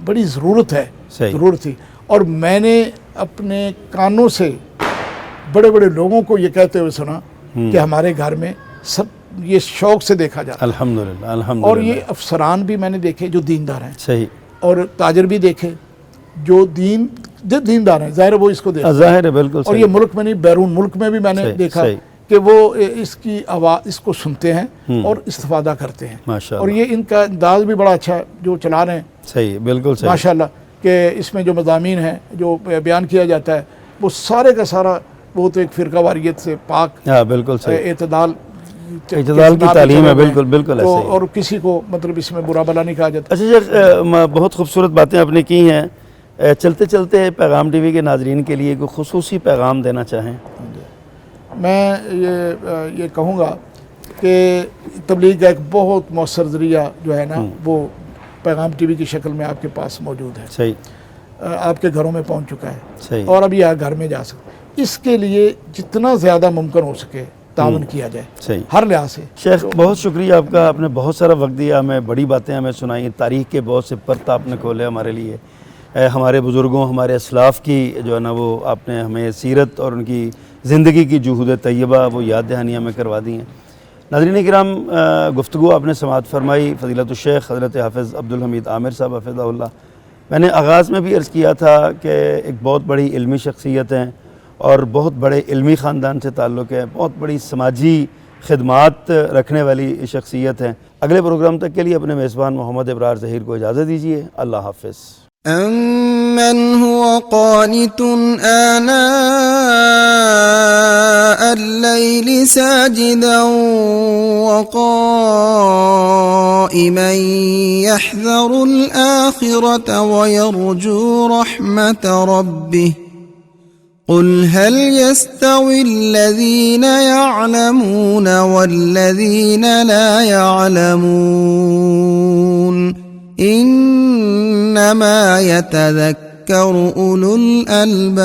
بڑی ضرورت ہے، ضرورت تھی. اور میں نے اپنے کانوں سے بڑے بڑے لوگوں کو یہ کہتے ہوئے سنا کہ ہمارے گھر میں سب یہ شوق سے دیکھا جاتا ہے. الحمدللہ. اور یہ افسران بھی میں نے دیکھے جو دیندار ہیں. صحیح. اور تاجر بھی دیکھے جو دیندار ہیں، ظاہر ہے وہ اس کو دیکھتے ہیں، ظاہر ہے بالکل. اور یہ ملک میں نہیں بیرون ملک میں بھی میں نے دیکھا کہ وہ اس کی آواز اس کو سنتے ہیں اور استفادہ کرتے ہیں. اور یہ ان کا انداز بھی بڑا اچھا ہے جو چلا رہے ہیں. صحیح، بالکل صحیح ماشاءاللہ. کہ اس میں جو مضامین ہیں جو بیان کیا جاتا ہے وہ سارے کا سارا وہ تو ایک فرقہ واریت سے پاک، بالکل صحیح، اعتدال کی تعلیم ہے. بالکل بالکل ایسے ہی. اور کسی کو مطلب اس میں برا بلا نہیں کہا جاتا. اچھا، بہت خوبصورت باتیں آپ نے کی ہیں. چلتے چلتے پیغام ٹی وی کے ناظرین کے لیے کوئی خصوصی پیغام دینا چاہیں؟ میں یہ کہوں گا کہ تبلیغ کا ایک بہت مؤثر ذریعہ جو ہے نا وہ پیغام ٹی وی کی شکل میں آپ کے پاس موجود ہے، صحیح، آپ کے گھروں میں پہنچ چکا ہے، صحیح، اور ابھی آپ گھر میں جا سکتے. اس کے لیے جتنا زیادہ ممکن ہو سکے تعاون کیا جائے صحیح. ہر لحاظ سے. شیخ بہت شکریہ آپ کا، آپ نے بہت سارا وقت دیا، ہمیں بڑی باتیں ہمیں سنائیں، تاریخ کے بہت سے پرت آپ نے کھولے ہمارے لیے، ہمارے بزرگوں ہمارے اسلاف کی جو ہے نا وہ آپ نے ہمیں سیرت اور ان کی زندگی کی جہود طیبہ وہ یاد دہانی ہمیں کروا دی ہیں. ناظرین کرام، گفتگو آپ نے سماعت فرمائی فضیلت الشیخ حضرت حافظ عبدالحمید عامر صاحب حفظہ اللہ. میں نے آغاز میں بھی عرض کیا تھا کہ ایک بہت بڑی علمی شخصیت ہیں اور بہت بڑے علمی خاندان سے تعلق ہے، بہت بڑی سماجی خدمات رکھنے والی شخصیت ہیں. اگلے پروگرام تک کے لیے اپنے میزبان محمد ابرار ظہیر کو اجازت دیجیے. اللہ حافظ. أَمَّنْ هُوَ قَانِتٌ آنَاءَ اللَّيْلِ سَاجِدًا وَقَائِمًا يَحْذَرُ الْآخِرَةَ وَيَرْجُو رَحْمَةَ رَبِّهِ قُلْ هَلْ يَسْتَوِي الَّذِينَ يَعْلَمُونَ وَالَّذِينَ لَا يَعْلَمُونَ إنما يتذكر أولو الألباب.